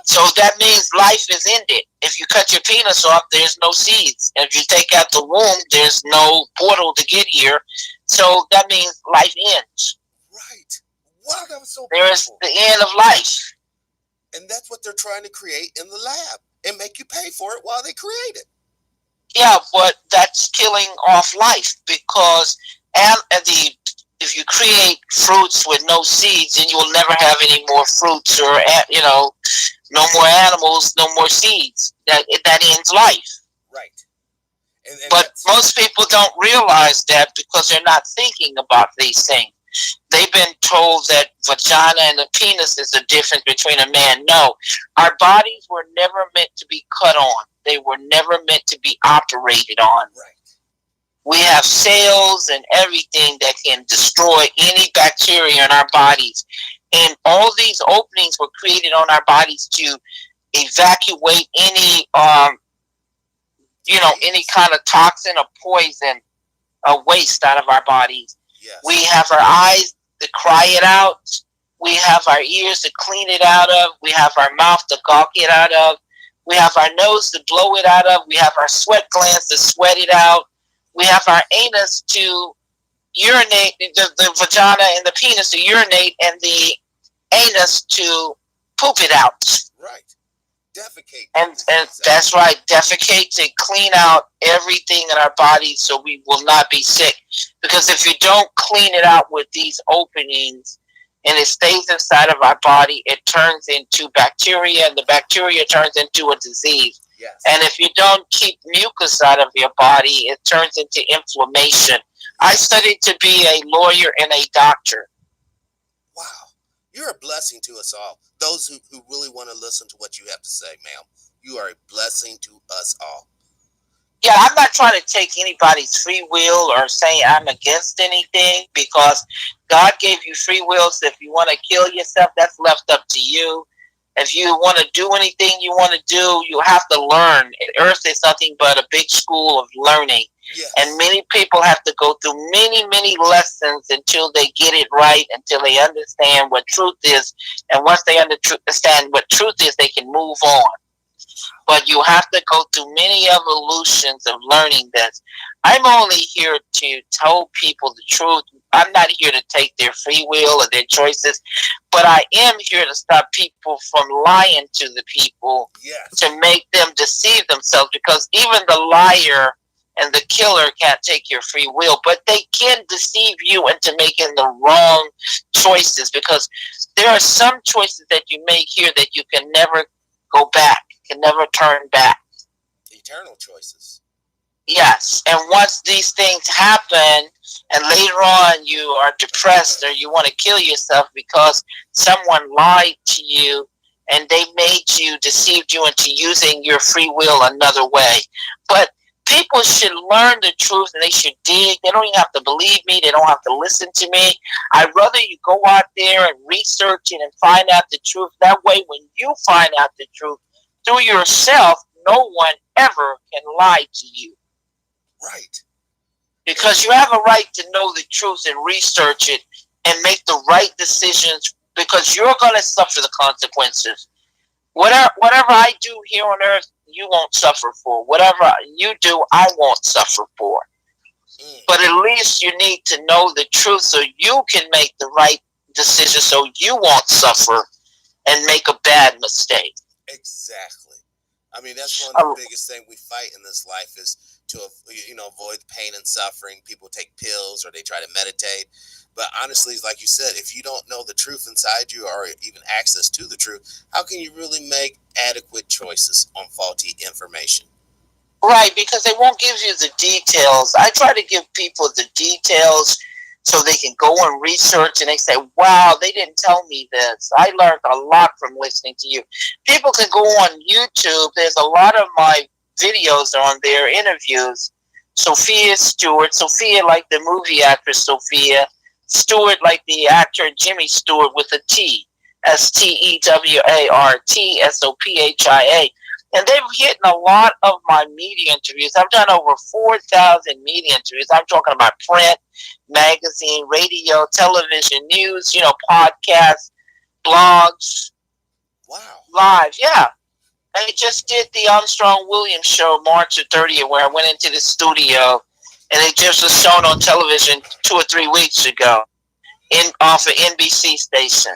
So that means life is ended. If you cut your penis off, there's no seeds. And if you take out the womb, there's no portal to get here. So that means life ends. Right. Wow, that was so There is the end of life. And that's what they're trying to create in the lab and make you pay for it while they create it. Yeah, but that's killing off life, because if you create fruits with no seeds, then you will never have any more fruits, or no more animals, no more seeds. That ends life. Right. And but most people don't realize that because they're not thinking about these things. They've been told that vagina and the penis is the difference between a man. No, our bodies were never meant to be cut on. They were never meant to be operated on. Right. We have cells and everything that can destroy any bacteria in our bodies. And all these openings were created on our bodies to evacuate any, any kind of toxin or poison or waste out of our bodies. Yes. We have our eyes to cry it out. We have our ears to clean it out of. We have our mouth to gawk it out of. We have our nose to blow it out of. We have our sweat glands to sweat it out. We have our anus to urinate, the vagina and the penis to urinate, and the anus to poop it out. Right. Defecate. And that's right. Defecate to clean out everything in our bodies so we will not be sick. Because if you don't clean it out with these openings and it stays inside of our body, it turns into bacteria, and the bacteria turns into a disease. Yes. And if you don't keep mucus out of your body, it turns into inflammation. I studied to be a lawyer and a doctor. Wow. You're a blessing to us all. Those who really want to listen to what you have to say, ma'am. You are a blessing to us all. Yeah, I'm not trying to take anybody's free will or say I'm against anything, because God gave you free will. So if you want to kill yourself, that's left up to you. If you want to do anything you want to do, you have to learn. Earth is nothing but a big school of learning. Yes. And many people have to go through many, many lessons until they get it right, until they understand what truth is. And once they understand what truth is, they can move on. But you have to go through many evolutions of learning this. I'm only here to tell people the truth. I'm not here to take their free will or their choices, but I am here to stop people from lying to the people, yes, to make them deceive themselves, because even the liar and the killer can't take your free will, but they can deceive you into making the wrong choices, because there are some choices that you make here that you can never go back, can never turn back. Eternal choices. Yes, and once these things happen, and later on you are depressed or you want to kill yourself because someone lied to you and they deceived you into using your free will another way. But people should learn the truth and they should dig. They don't even have to believe me. They don't have to listen to me. I'd rather you go out there and research it and find out the truth. That way, when you find out the truth through yourself, no one ever can lie to you. Right. Because you have a right to know the truth and research it and make the right decisions, because you're going to suffer the consequences. Whatever I do here on earth, you won't suffer for. Whatever you do, I won't suffer for. But at least you need to know the truth so you can make the right decision, so you won't suffer and make a bad mistake. Exactly. I mean, that's one of the biggest things we fight in this life is to, avoid pain and suffering. People take pills or they try to meditate. But honestly, like you said, if you don't know the truth inside you or even access to the truth, how can you really make adequate choices on faulty information? Right, because they won't give you the details. I try to give people the details so they can go and research and they say, wow, they didn't tell me this. I learned a lot from listening to you. People can go on YouTube. There's a lot of my videos on there, interviews. Sophia Stewart, Sophia like the movie actress Sophia, Stewart like the actor Jimmy Stewart with a T, Stewart, Sophia. And they've hit a lot of my media interviews. I've done over 4,000 media interviews. I'm talking about print, magazine, radio, television, news, podcasts, blogs. Wow. Live, yeah. I just did the Armstrong Williams show March 30th, where I went into the studio, and it just was shown on television 2 or 3 weeks ago off an NBC station.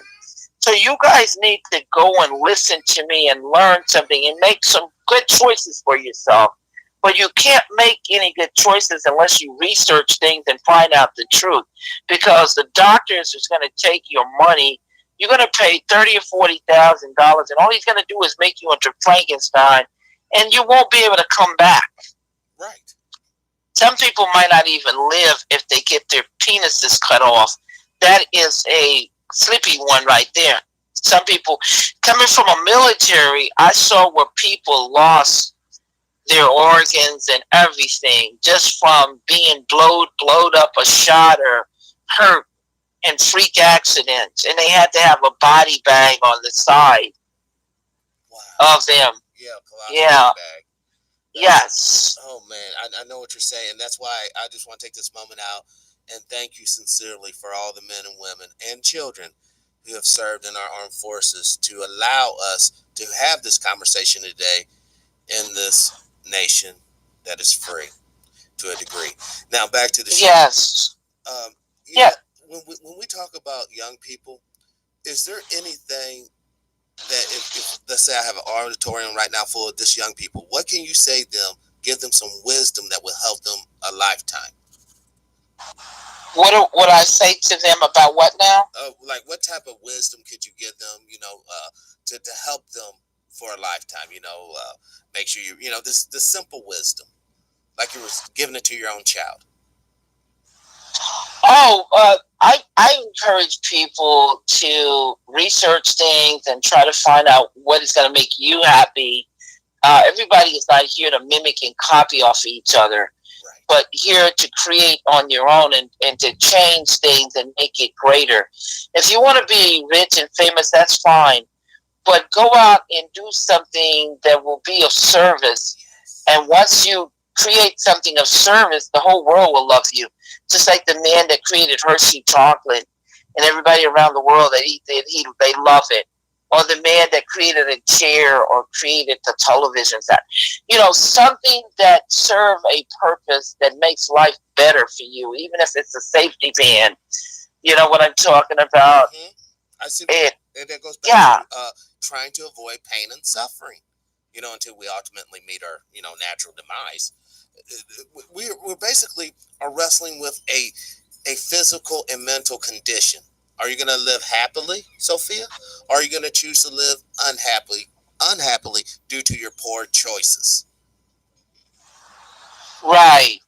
So you guys need to go and listen to me and learn something and make some good choices for yourself. But you can't make any good choices unless you research things and find out the truth. Because the doctors is going to take your money. You're going to pay $30,000 or $40,000, and all he's going to do is make you into Frankenstein, and you won't be able to come back. Right. Some people might not even live if they get their penises cut off. That is a sleepy one right there. Some people, coming from a military, I saw where people lost their organs and everything just from being blowed up or shot or hurt in freak accidents, and they had to have a body bag on the side of them. Yeah. Bag. Yes. Oh man, I know what you're saying. That's why I just want to take this moment out and thank you sincerely for all the men and women and children who have served in our armed forces to allow us to have this conversation today in this nation that is free to a degree. Now back to the show. Yes. When we talk about young people, is there anything that if let's say I have an auditorium right now full of just young people, what can you say to them, give them some wisdom that will help them a lifetime? What would I say to them about what now? Like what type of wisdom could you give them, to help them for a lifetime, make sure this simple wisdom, like you were giving it to your own child. I encourage people to research things and try to find out what is going to make you happy. Everybody is not here to mimic and copy off of each other, right, but here to create on your own and to change things and make it greater. If you want to be rich and famous, that's fine, but go out and do something that will be of service. Yes. And once you create something of service, the whole world will love you. Just like the man that created Hershey chocolate, and everybody around the world that they love it. Or the man that created a chair or created the television set. Something that serves a purpose that makes life better for you, even if it's a safety pin. You know what I'm talking about? Mm-hmm. I see. And that goes Yeah. back to trying to avoid pain and suffering, until we ultimately meet our, natural demise. We're basically are wrestling with a physical and mental condition. Are you going to live happily, Sophia? Or are you going to choose to live unhappily due to your poor choices? Right.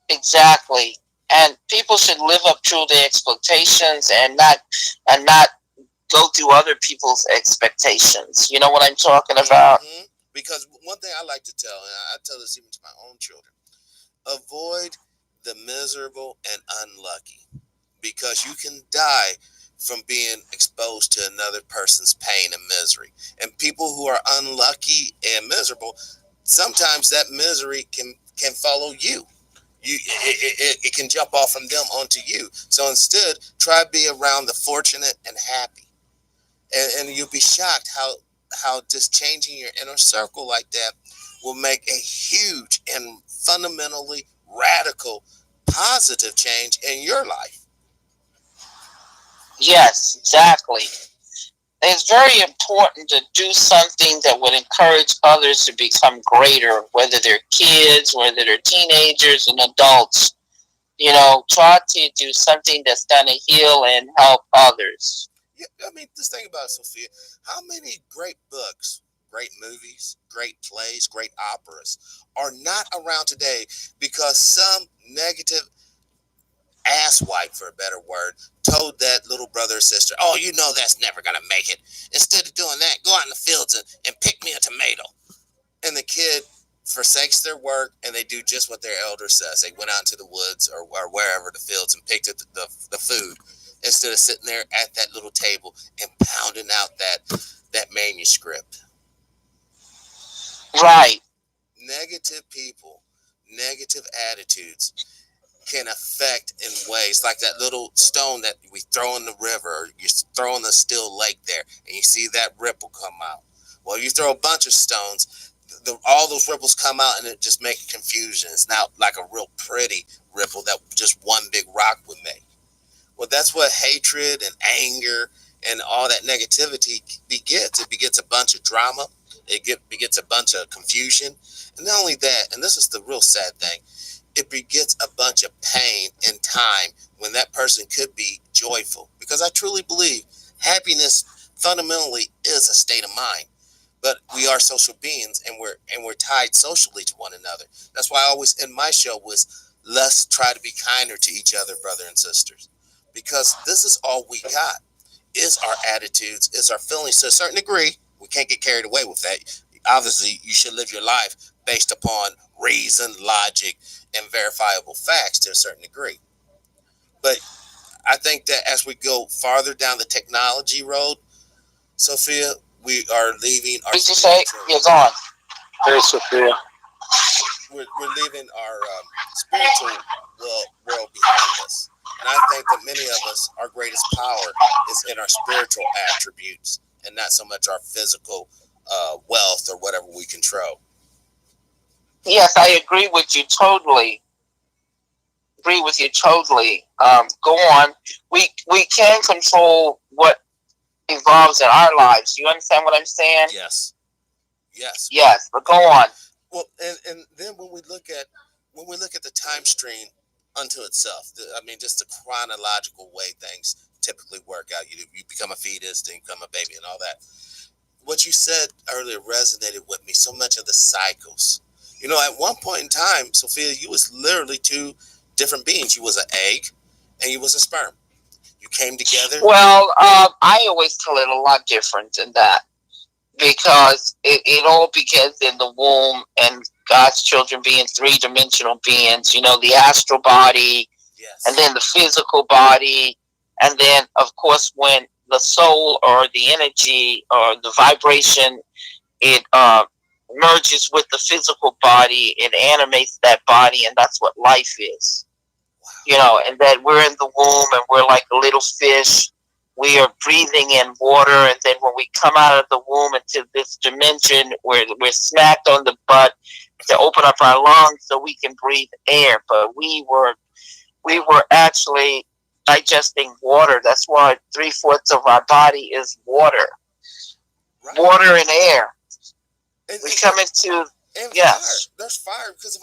Exactly. And people should live up to their expectations and not go through other people's expectations. You know what I'm talking about? Mm-hmm. Because one thing I like to tell, and I tell this even to my own children, avoid the miserable and unlucky, because you can die from being exposed to another person's pain and misery. And people who are unlucky and miserable, sometimes that misery can follow you. It can jump off from them onto you. So instead, try to be around the fortunate and happy, and you'll be shocked how just changing your inner circle like that will make a huge and fundamentally radical positive change in your life. Yes, exactly. It's very important to do something that would encourage others to become greater, whether they're kids, whether they're teenagers and adults. Try to do something that's going to heal and help others. Yeah, I mean, just think about it, Sophia. How many great books, great movies, great plays, great operas are not around today because some negative asswipe, for a better word, told that little brother or sister, "Oh, that's never going to make it. Instead of doing that, go out in the fields and pick me a tomato." And the kid forsakes their work and they do just what their elder says. They went out into the woods or wherever, the fields, and picked up the food instead of sitting there at that little table and pounding out that manuscript. Right. Negative people, negative attitudes can affect in ways like that little stone that we throw in the river, or you throw in the still lake there and you see that ripple come out. Well, you throw a bunch of stones, all those ripples come out and it just makes confusion. It's not like a real pretty ripple that just one big rock would make. Well, that's what hatred and anger and all that negativity begets. It begets a bunch of drama. It begets a bunch of confusion. And not only that, and this is the real sad thing, it begets a bunch of pain and time when that person could be joyful. Because I truly believe happiness fundamentally is a state of mind. But we are social beings, and we're tied socially to one another. That's why I always in my show was, let's try to be kinder to each other, brother and sisters, because this is all we got is our attitudes, is our feelings. To a certain degree, we can't get carried away with that. Obviously, you should live your life based upon reason, logic, and verifiable facts to a certain degree. But I think that as we go farther down the technology road, Sophia, we are leaving our. What did you say? You're gone. Hey, Sophia. We're leaving our spiritual world behind us. And I think that many of us, our greatest power is in our spiritual attributes and not so much our physical wealth or whatever we control. Yes, I agree with you totally. Go on. We can control what evolves in our lives. You understand what I'm saying? Yes. Yes, but go on. Well, and then when we look at the time stream unto itself, just the chronological way things typically work out. You become a fetus, then you become a baby, and all that. What you said earlier resonated with me. So much of the cycles. At one point in time, Sophia, you was literally two different beings. You was an egg, and you was a sperm. You came together. Well, I always tell it a lot different than that, because it all begins in the womb, and God's children being three-dimensional beings. The astral body, yes, and then the physical body, and then, of course, when the soul or the energy or the vibration, it merges with the physical body. It animates that body, and that's what life is. And that we're in the womb and we're like a little fish. We are breathing in water, and then when we come out of the womb into this dimension, we're smacked on the butt to open up our lungs so we can breathe air. But we were actually digesting water. That's why 3/4 of our body is water, water and air. We come into yes. Fire. There's fire, because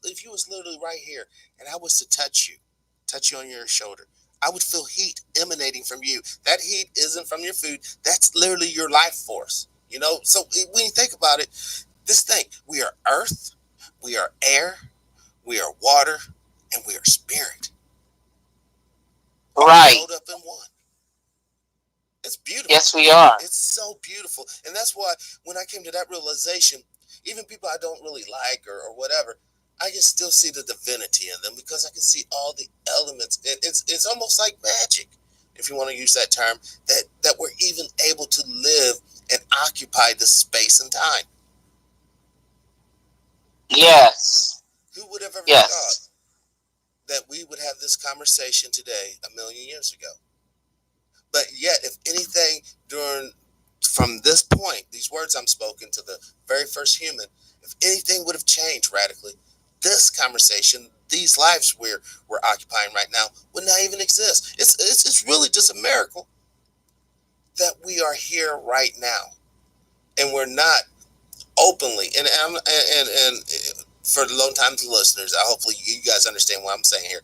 if you was literally right here and I was to touch you on your shoulder, I would feel heat emanating from you. That heat isn't from your food. That's literally your life force. So when you think about it, this thing, we are earth, we are air, we are water, and we are spirit. Right. Rolled up in one. It's beautiful. Yes, we are. It's so beautiful. And that's why when I came to that realization, even people I don't really like or whatever, I can still see the divinity in them, because I can see all the elements. It's almost like magic, if you want to use that term, that we're even able to live and occupy this space and time. Yes. Who would have ever thought that we would have this conversation today 1,000,000 years ago? But yet, if anything, from this point, these words I'm spoken to the very first human, if anything would have changed radically, this conversation, these lives we're occupying right now, would not even exist. It's really just a miracle that we are here right now, and we're not openly. And for the long time listeners, hopefully you guys understand what I'm saying here.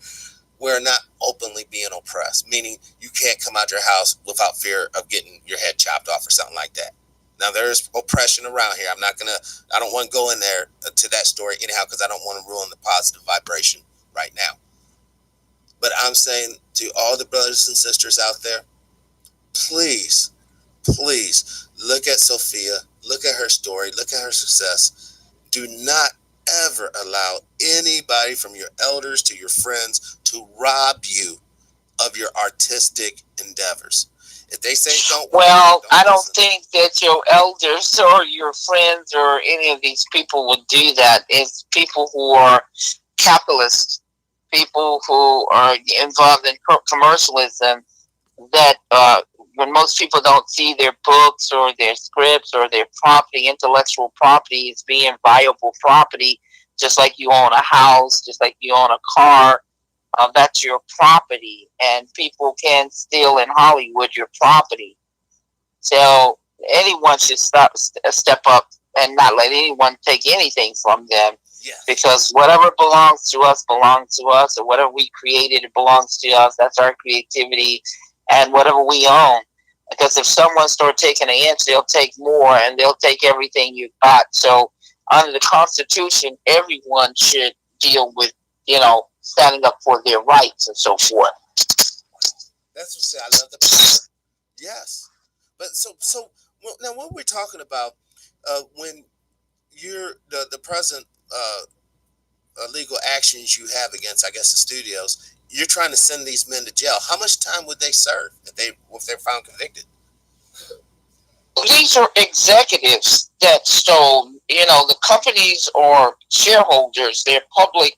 We're not openly being oppressed, meaning you can't come out your house without fear of getting your head chopped off or something like that. Now, there's oppression around here. I don't want to go in there to that story anyhow, because I don't want to ruin the positive vibration right now. But I'm saying to all the brothers and sisters out there, please look at Sophia, look at her story, look at her success. Do not ever allow anybody, from your elders to your friends, to rob you of your artistic endeavors. If they say don't, I don't think that your elders or your friends or any of these people would do that. It's people who are capitalists, people who are involved in commercialism, that when most people don't see their books or their scripts or their property, intellectual property, as being viable property, just like you own a house, just like you own a car, that's your property, and people can steal in Hollywood your property. So anyone should step up and not let anyone take anything from them. Yes. Because whatever belongs to us, or whatever we created, it belongs to us. That's our creativity, and whatever we own. Because if someone starts taking an inch, they'll take more, and they'll take everything you've got. So under the Constitution, everyone should deal with, standing up for their rights and so forth. That's what I love the power. Yes. But so now what we're talking about, when you're the present legal actions you have against, I guess, the studios, you're trying to send these men to jail. How much time would they serve if they're found convicted? These are executives that stole. The companies are shareholders. They're public,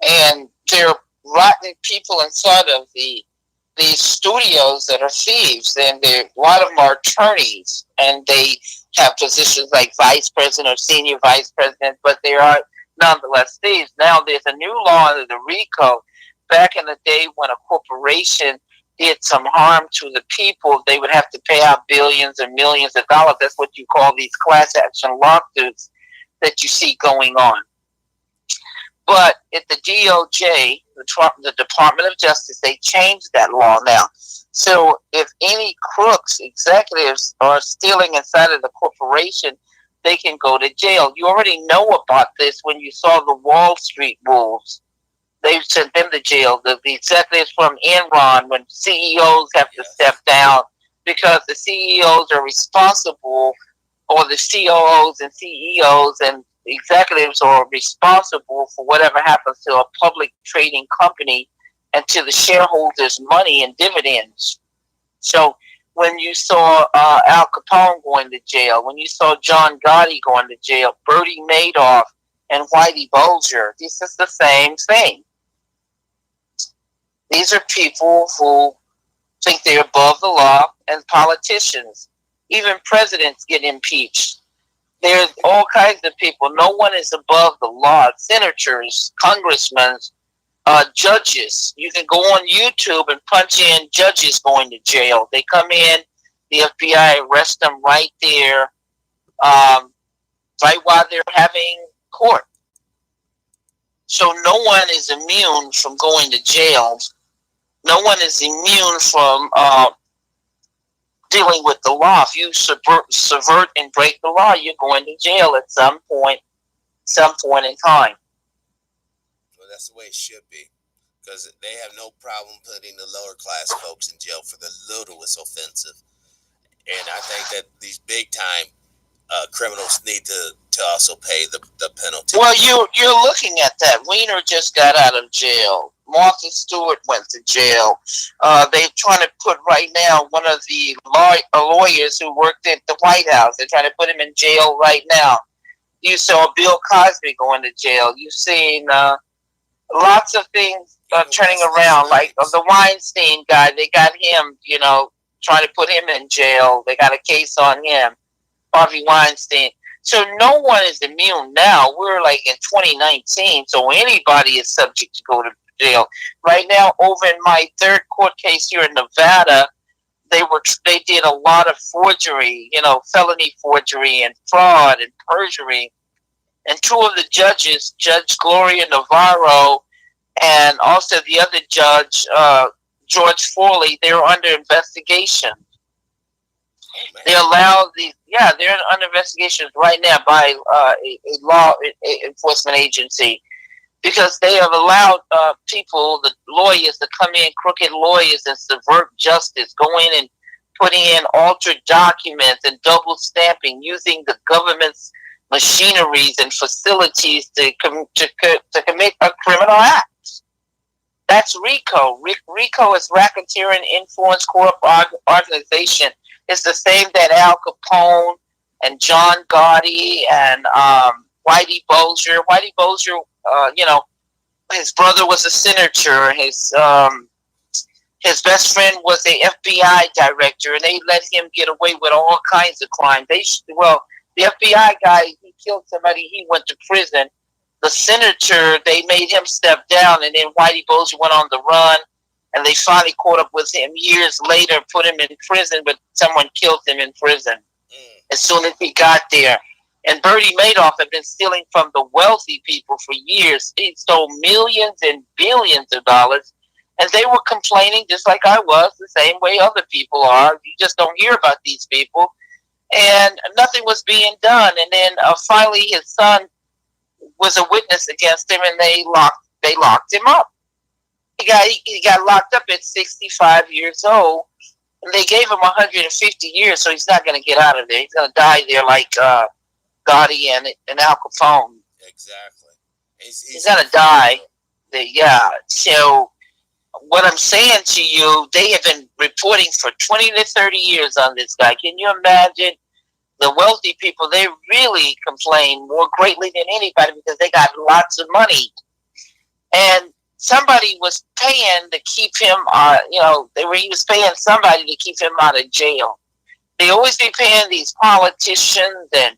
and they're rotten people inside of these studios that are thieves. And a lot of them are attorneys, and they have positions like vice president or senior vice president, but they are nonetheless thieves. Now, there's a new law under the RICO. Back in the day when a corporation did some harm to the people, they would have to pay out billions and millions of dollars. That's what you call these class action lawsuits that you see going on. But at the DOJ, the Department of Justice, they changed that law now. So if any crooks, executives, are stealing inside of the corporation, they can go to jail. You already know about this when you saw the Wall Street Wolves. They sent them to jail. The executives from Enron, when CEOs have to step down, because the CEOs are responsible, or the COOs and CEOs and executives are responsible for whatever happens to a public trading company and to the shareholders' money and dividends. So when you saw Al Capone going to jail, when you saw John Gotti going to jail, Bertie Madoff, and Whitey Bulger. This is the same thing. These are people who think they're above the law, and politicians. Even presidents get impeached. There's all kinds of people. No one is above the law. Senators, congressmen, judges. You can go on YouTube and punch in judges going to jail. They come in, the FBI arrest them right there, right while they're having court. So no one is immune from going to jail. No one is immune from dealing with the law. If you subvert and break the law, you're going to jail at some point in time. Well, that's the way it should be, because they have no problem putting the lower class folks in jail for the littlest offensive. And I think that these big time criminals need to also pay the penalty. Well, you're looking at that. Weiner just got out of jail. Martha Stewart went to jail. They're trying to put right now one of the lawyers who worked at the White House. They're trying to put him in jail right now. You saw Bill Cosby going to jail. You've seen lots of things turning around. Like the Weinstein guy, they got him, trying to put him in jail. They got a case on him, Harvey Weinstein. So no one is immune now. We're like in 2019, so anybody is subject to go to jail. Right now, over in my third court case here in Nevada, they did a lot of forgery, felony forgery and fraud and perjury. And two of the judges, Judge Gloria Navarro and also the other judge, George Foley, they were under investigation. They allow they're under investigation right now by a law enforcement agency, because they have allowed people, the lawyers, to come in, crooked lawyers, and subvert justice, go in and putting in altered documents and double stamping, using the government's machineries and facilities to commit a criminal act. That's RICO. RICO is Racketeering Influence Corrupt Organization. It's the same that Al Capone and John Gotti and Whitey Bulger. Whitey Bulger, his brother was a senator. His best friend was a FBI director, and they let him get away with all kinds of crime. The FBI guy, he killed somebody. He went to prison. The senator, they made him step down, and then Whitey Bulger went on the run. And they finally caught up with him years later, put him in prison, but someone killed him in prison as soon as he got there. And Bertie Madoff had been stealing from the wealthy people for years. He stole millions and billions of dollars. And they were complaining just like I was, the same way other people are. You just don't hear about these people. And nothing was being done. And then finally his son was a witness against him, and they locked him up. He got locked up at 65 years old, and they gave him 150 years, so he's not going to get out of there. He's going to die there like Gotti and Al Capone. Exactly. He's going to die. So what I'm saying to you, they have been reporting for 20 to 30 years on this guy. Can you imagine? The wealthy people, they really complain more greatly than anybody because they got lots of money. And somebody was paying to keep him, he was paying somebody to keep him out of jail. They always be paying these politicians, and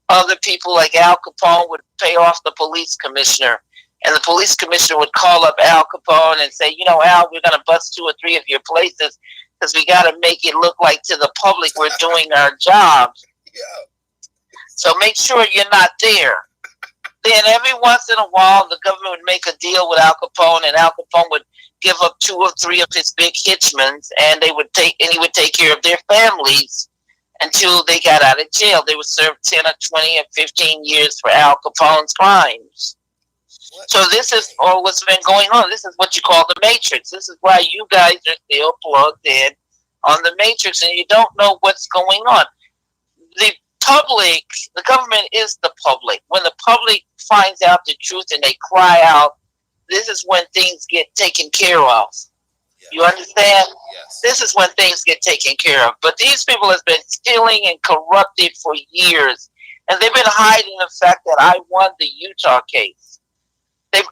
other people like Al Capone would pay off the police commissioner. And the police commissioner would call up Al Capone and say, Al, we're going to bust 2 or 3 of your places because we got to make it look like to the public we're doing our jobs. Yeah. So make sure you're not there. Then every once in a while, the government would make a deal with Al Capone, and Al Capone would give up 2 or 3 of his big hitmen, and he would take care of their families until they got out of jail. They would serve 10 or 20 or 15 years for Al Capone's crimes. So this is all what's been going on. This is what you call the Matrix. This is why you guys are still plugged in on the Matrix, and you don't know what's going on. The public, the government is the public. When the public finds out the truth and they cry out, this is when things get taken care of. Yeah. You understand? Yes. This is when things get taken care of. But these people have been stealing and corrupted for years. And they've been hiding the fact that I won the Utah case.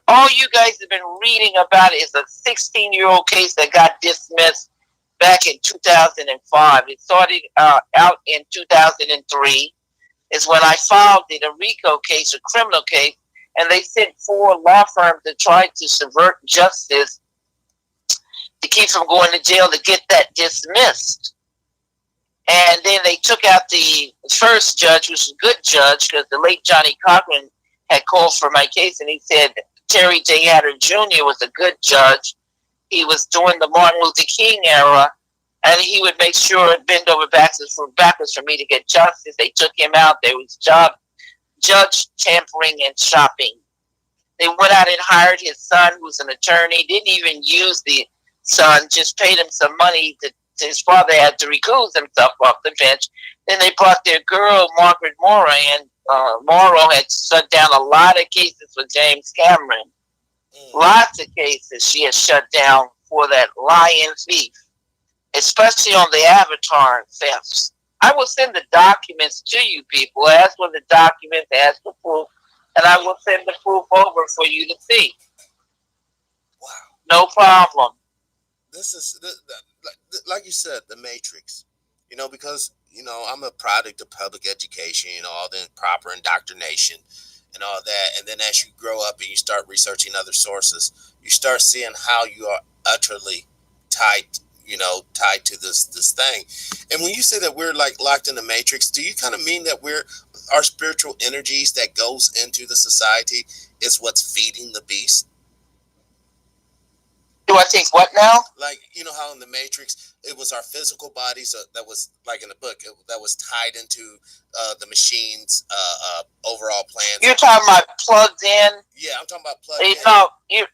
All you guys have been reading about is a 16-year-old case that got dismissed back in 2005. It started out in 2003 is when I filed it, a RICO case, a criminal case, and they sent 4 law firms to try to subvert justice to keep from going to jail to get that dismissed. And then they took out the first judge, which was a good judge, because the late Johnny Cochran had called for my case, and he said Terry J. Hatter Jr. was a good judge. He was during the Martin Luther King era, and he would make sure and bend over backwards for me to get justice. They took him out. There was judge tampering and shopping. They went out and hired his son, who's an attorney, didn't even use the son, just paid him some money to his father had to recuse himself off the bench. Then they brought their girl, Margaret Morrow, and Morrow had shut down a lot of cases for James Cameron. Lots of cases she has shut down for that lying thief, especially on the Avatar thefts. I will send the documents to you people. Ask for the documents, ask for proof, and I will send the proof over for you to see. Wow. No problem. This is, like you said, the Matrix. Because, I'm a product of public education, all the proper indoctrination and all that. And then as you grow up and you start researching other sources, you start seeing how you are utterly tied to this thing. And when you say that we're like locked in the Matrix, do you kind of mean that our spiritual energies that goes into the society is what's feeding the beast? Do I think what now? Like, how in the Matrix, it was our physical bodies that was, like in the book, that was tied into the machine's overall plans. You're talking about plugged in? Yeah, I'm talking about plugged in.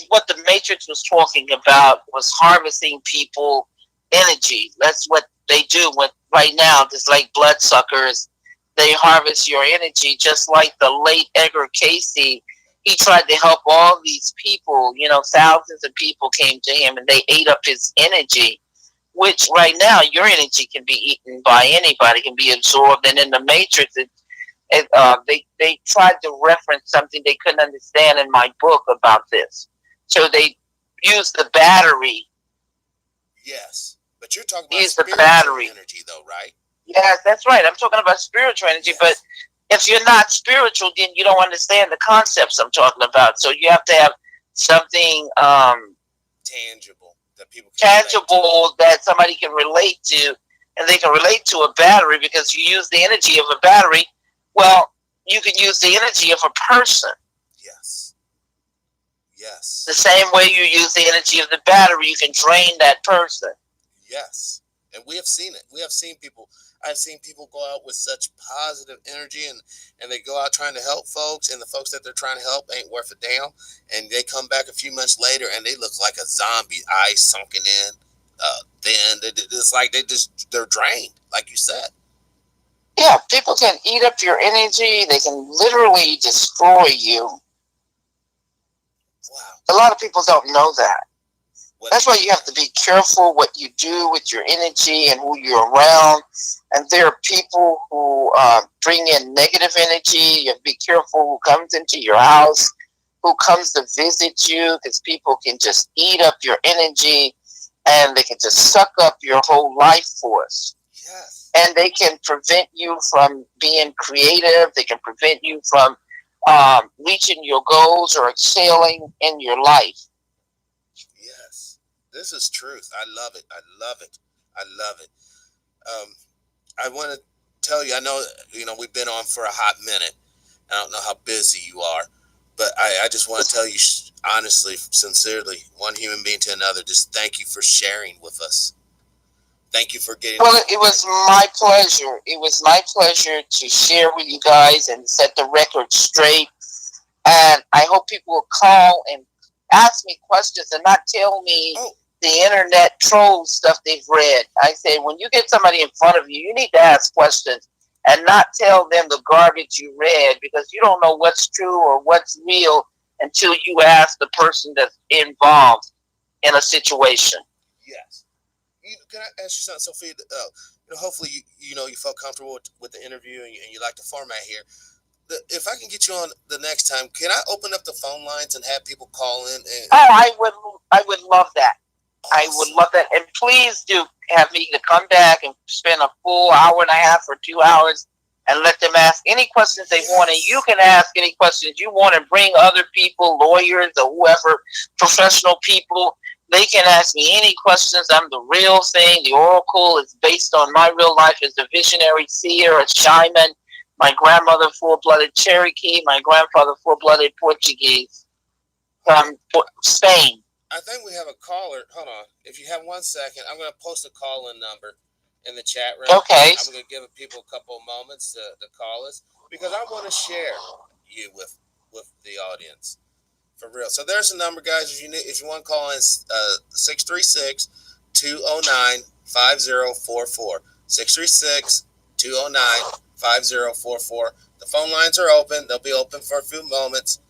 What the Matrix was talking about was harvesting people energy. That's what they do right now, just like bloodsuckers. They harvest your energy, just like the late Edgar Casey. He tried to help all these people, thousands of people came to him and they ate up his energy, which right now your energy can be eaten by anybody, can be absorbed. And in the Matrix, they tried to reference something they couldn't understand in my book about this. So they used the battery. Yes, but you're talking about spiritual battery energy though, right? Yes, that's right. I'm talking about spiritual energy, yes. But if you're not spiritual, then you don't understand the concepts I'm talking about. So you have to have something tangible that people can that somebody can relate to, and they can relate to a battery because you use the energy of a battery. Well, you can use the energy of a person. Yes. Yes. The same way you use the energy of the battery, you can drain that person. Yes. And we have seen it. We have seen people. I've seen people go out with such positive energy and they go out trying to help folks, and the folks that they're trying to help ain't worth a damn. And they come back a few months later and they look like a zombie, eyes sunken in. Then it's like they're drained, like you said. Yeah, people can eat up your energy. They can literally destroy you. Wow. A lot of people don't know that. That's why you have to be careful what you do with your energy and who you're around. And there are people who bring in negative energy. You have to be careful who comes into your house, who comes to visit you, because people can just eat up your energy and they can just suck up your whole life force. Yes. And they can prevent you from being creative. They can prevent you from reaching your goals or excelling in your life. This is truth. I love it. I love it. I love it. I want to tell you, I know, we've been on for a hot minute. I don't know how busy you are, but I just want to tell you honestly, sincerely, one human being to another, just thank you for sharing with us. Thank you for getting... Well, it was my pleasure. It was my pleasure to share with you guys and set the record straight. And I hope people will call and ask me questions and not tell me the internet troll stuff they've read. I say, when you get somebody in front of you, you need to ask questions and not tell them the garbage you read, because you don't know what's true or what's real until you ask the person that's involved in a situation. Yes. Can I ask you something, Sophia? Hopefully you felt comfortable with the interview and you like the format here. If I can get you on the next time, can I open up the phone lines and have people call in? I would love that. Awesome. I would love that. And please do have me to come back and spend a full hour and a half or 2 hours and let them ask any questions they want. And you can ask any questions you want and bring other people, lawyers or whoever, professional people. They can ask me any questions. I'm the real thing. The Oracle is based on my real life as a visionary seer, a shaman. My grandmother, full-blooded Cherokee. My grandfather, full-blooded Portuguese. Spain. I think we have a caller. Hold on. If you have 1 second, I'm going to post a call-in number in the chat room. Okay. I'm going to give people a couple of moments to call us because I want to share you with the audience for real. So there's a number, guys. If you want to call in, 636-209-5044. 636-209-5044. The phone lines are open. They'll be open for a few moments.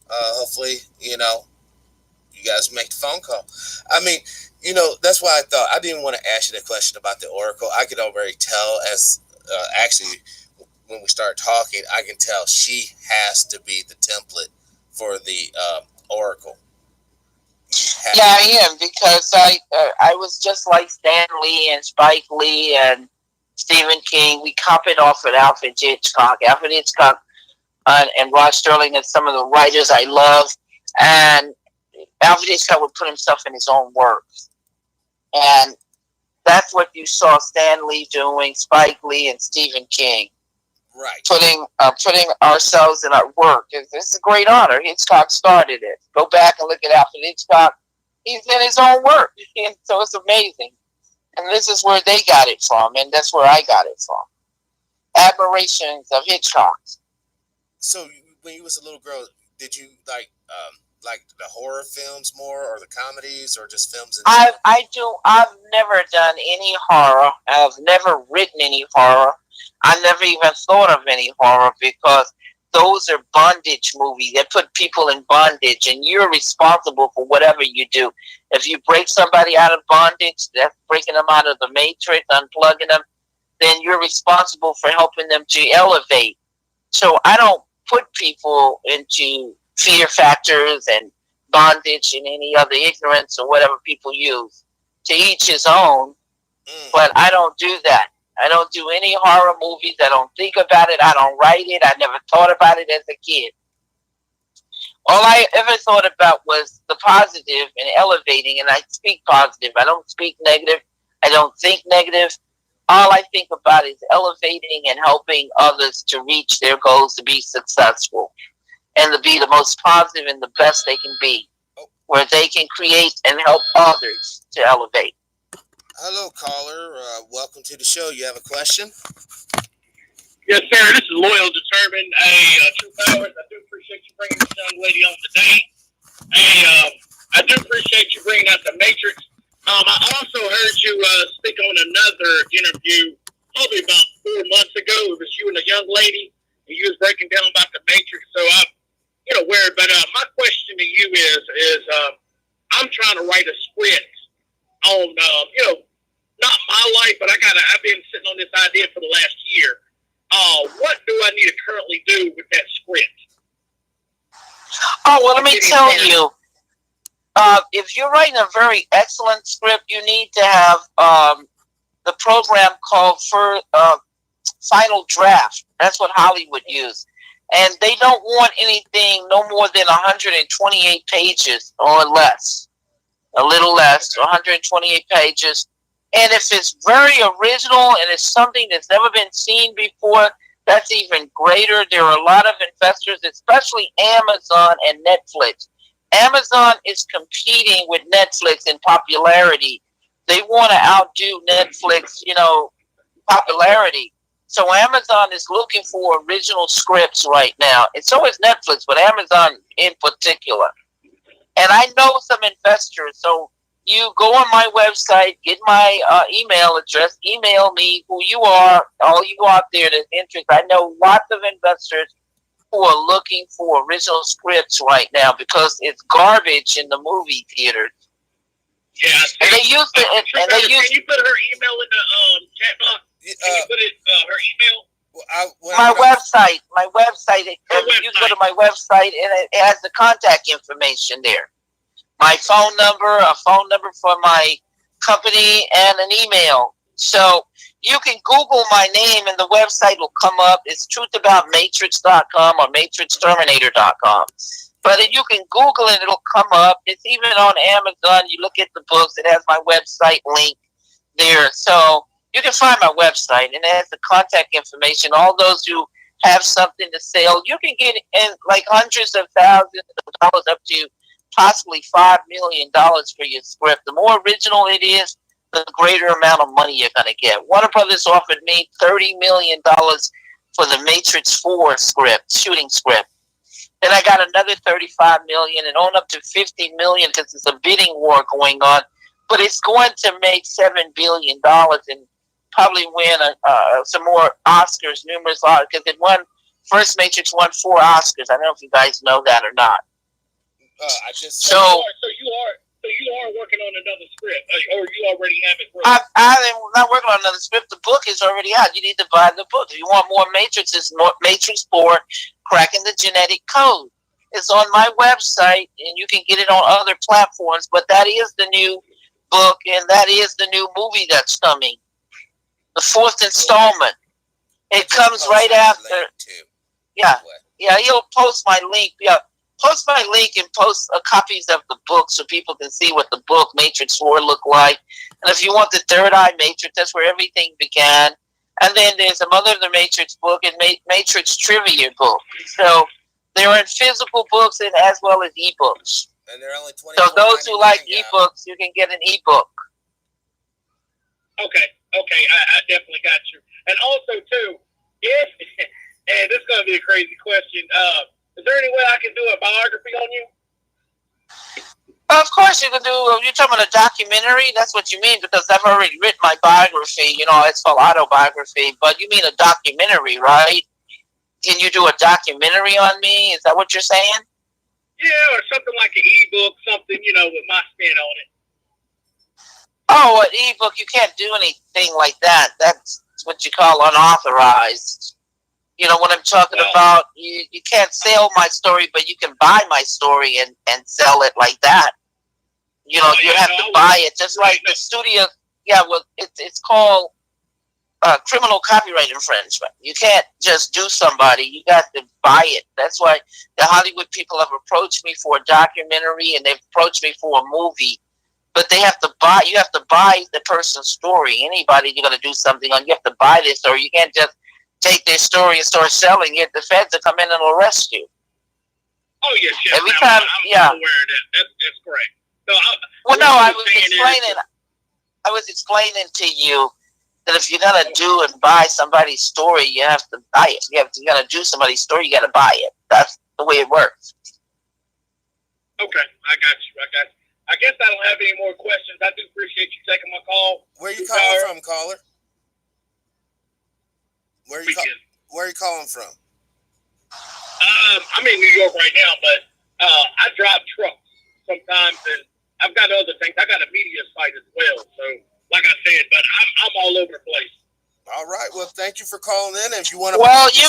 Hopefully, you guys make the phone call. I mean, that's why I thought I didn't want to ask you the question about the Oracle. I could already tell as actually when we start talking, I can tell she has to be the template for the Oracle. Yeah, I am, because I was just like Stan Lee and Spike Lee and Stephen King. We copied off of Alfred Hitchcock. Alfred Hitchcock and Rod Sterling and some of the writers I love. And Alfred Hitchcock would put himself in his own work. And that's what you saw Stan Lee doing, Spike Lee and Stephen King. Right. Putting ourselves in our work. It's a great honor. Hitchcock started it. Go back and look at Alfred Hitchcock. He's in his own work. And so it's amazing. And this is where they got it from, and that's where I got it from. Admirations of Hitchcock. So when you was a little girl, did you like the horror films more, or the comedies, or just films? I've never done any horror. I've never written any horror. I never even thought of any horror, because those are bondage movies. They put people in bondage, and you're responsible for whatever you do. If you break somebody out of bondage, that's breaking them out of the matrix, unplugging them, then you're responsible for helping them to elevate. So I don't put people into fear factors and bondage and any other ignorance or whatever people use. To each his own, but I don't do that. I don't do any horror movies. I don't think about it. I don't write it. I never thought about it as a kid. All I ever thought about was the positive and elevating, and I speak positive. I don't speak negative. I don't think negative. All I think about is elevating and helping others to reach their goals, to be successful, and to be the most positive and the best they can be, where they can create and help others to elevate. Hello, caller. Welcome to the show. You have a question? Yes, sir. This is Loyal Determined. True Powers, I do appreciate you bringing this young lady on today. I do appreciate you bringing out the Matrix. I also heard you speak on another interview probably about 4 months ago. It was you and a young lady, and you was breaking down about the Matrix. So I'm, worried. But my question to you is I'm trying to write a script on, not my life, but I've been sitting on this idea for the last year. What do I need to currently do with that script? Oh, well, let me tell you. If you're writing a very excellent script, you need to have the program called Final Draft. That's what Hollywood uses. And they don't want anything no more than 128 pages or less. A little less, 128 pages. And if it's very original and it's something that's never been seen before, that's even greater. There are a lot of investors, especially Amazon and Netflix. Amazon is competing with Netflix in popularity. They want to outdo Netflix, popularity. So Amazon is looking for original scripts right now. And so is Netflix, but Amazon in particular. And I know some investors, so you go on my website, get my email address, email me who you are, all you out there that's interested. I know lots of investors who are looking for original scripts right now because it's garbage in the movie theaters. Yeah, I see. And they use it. And they use. Can you put her email in the chat box? Can you put it her email? My website. You go to my website, and it has the contact information there. My phone number, a phone number for my company, and an email. So you can Google my name, and the website will come up. It's truthaboutmatrix.com or matrixterminator.com. But you can Google it, it'll come up. It's even on Amazon. You look at the books, it has my website link there. So you can find my website, and it has the contact information. All those who have something to sell, you can get in like hundreds of thousands of dollars up to possibly $5 million for your script. The more original it is, the greater amount of money you're going to get. Warner Brothers offered me $30 million for the Matrix 4 script, shooting script. Then I got another $35 million and on up to $50 million because there's a bidding war going on. But it's going to make $7 billion and probably win some more Oscars, numerous Oscars, because it won. First Matrix won 4 Oscars. I don't know if you guys know that or not. So you are working on another script, or you already have it written? I'm not working on another script. The book is already out. You need to buy the book. If you want more Matrixes, Matrix 4, Cracking the Genetic Code. It's on my website, and you can get it on other platforms, but that is the new book, and that is the new movie that's coming. The 4th installment. It comes right after. Yeah, you'll post my link. Yeah. Post my link and post copies of the book so people can see what the book Matrix 4 looked like. And if you want the Third Eye Matrix, that's where everything began. And then there's another the Matrix book and Matrix Trivia book. So they're in physical books and as well as ebooks. And they're only $24.99. So those who like ebooks, you can get an ebook. Okay, I definitely got you. And also too, and this is going to be a crazy question. Is there any way I can do a biography on you? Of course you can do. You're talking about a documentary? That's what you mean, because I've already written my biography. You know, it's called autobiography. But you mean a documentary, right? Can you do a documentary on me? Is that what you're saying? Yeah, or something like an ebook, something, with my spin on it. Oh, an ebook. You can't do anything like that. That's what you call unauthorized. You know what I'm talking about? You can't sell my story, but you can buy my story and sell it like that. You have to buy it, just like the studio. Yeah, well, it's called criminal copyright infringement. You can't just do somebody. You got to buy it. That's why the Hollywood people have approached me for a documentary, and they've approached me for a movie. But they have to buy. You have to buy the person's story. Anybody you're going to do something on, you have to buy their story. You can't just take their story and start selling it. The feds will come in and arrest you. Oh, yes. Every time, I'm aware of that. That's correct. So I was explaining to you that if you're going to do and buy somebody's story, you have to buy it. You're going to do somebody's story, you got to buy it. That's the way it works. Okay, I got you. I guess I don't have any more questions. I do appreciate you taking my call. Where are you calling from, caller? Where are you calling from? I'm in New York right now, but I drive trucks sometimes, and I've got other things. I got a media site as well. So, like I said, but I'm all over the place. All right. Well, thank you for calling in. If you want to, you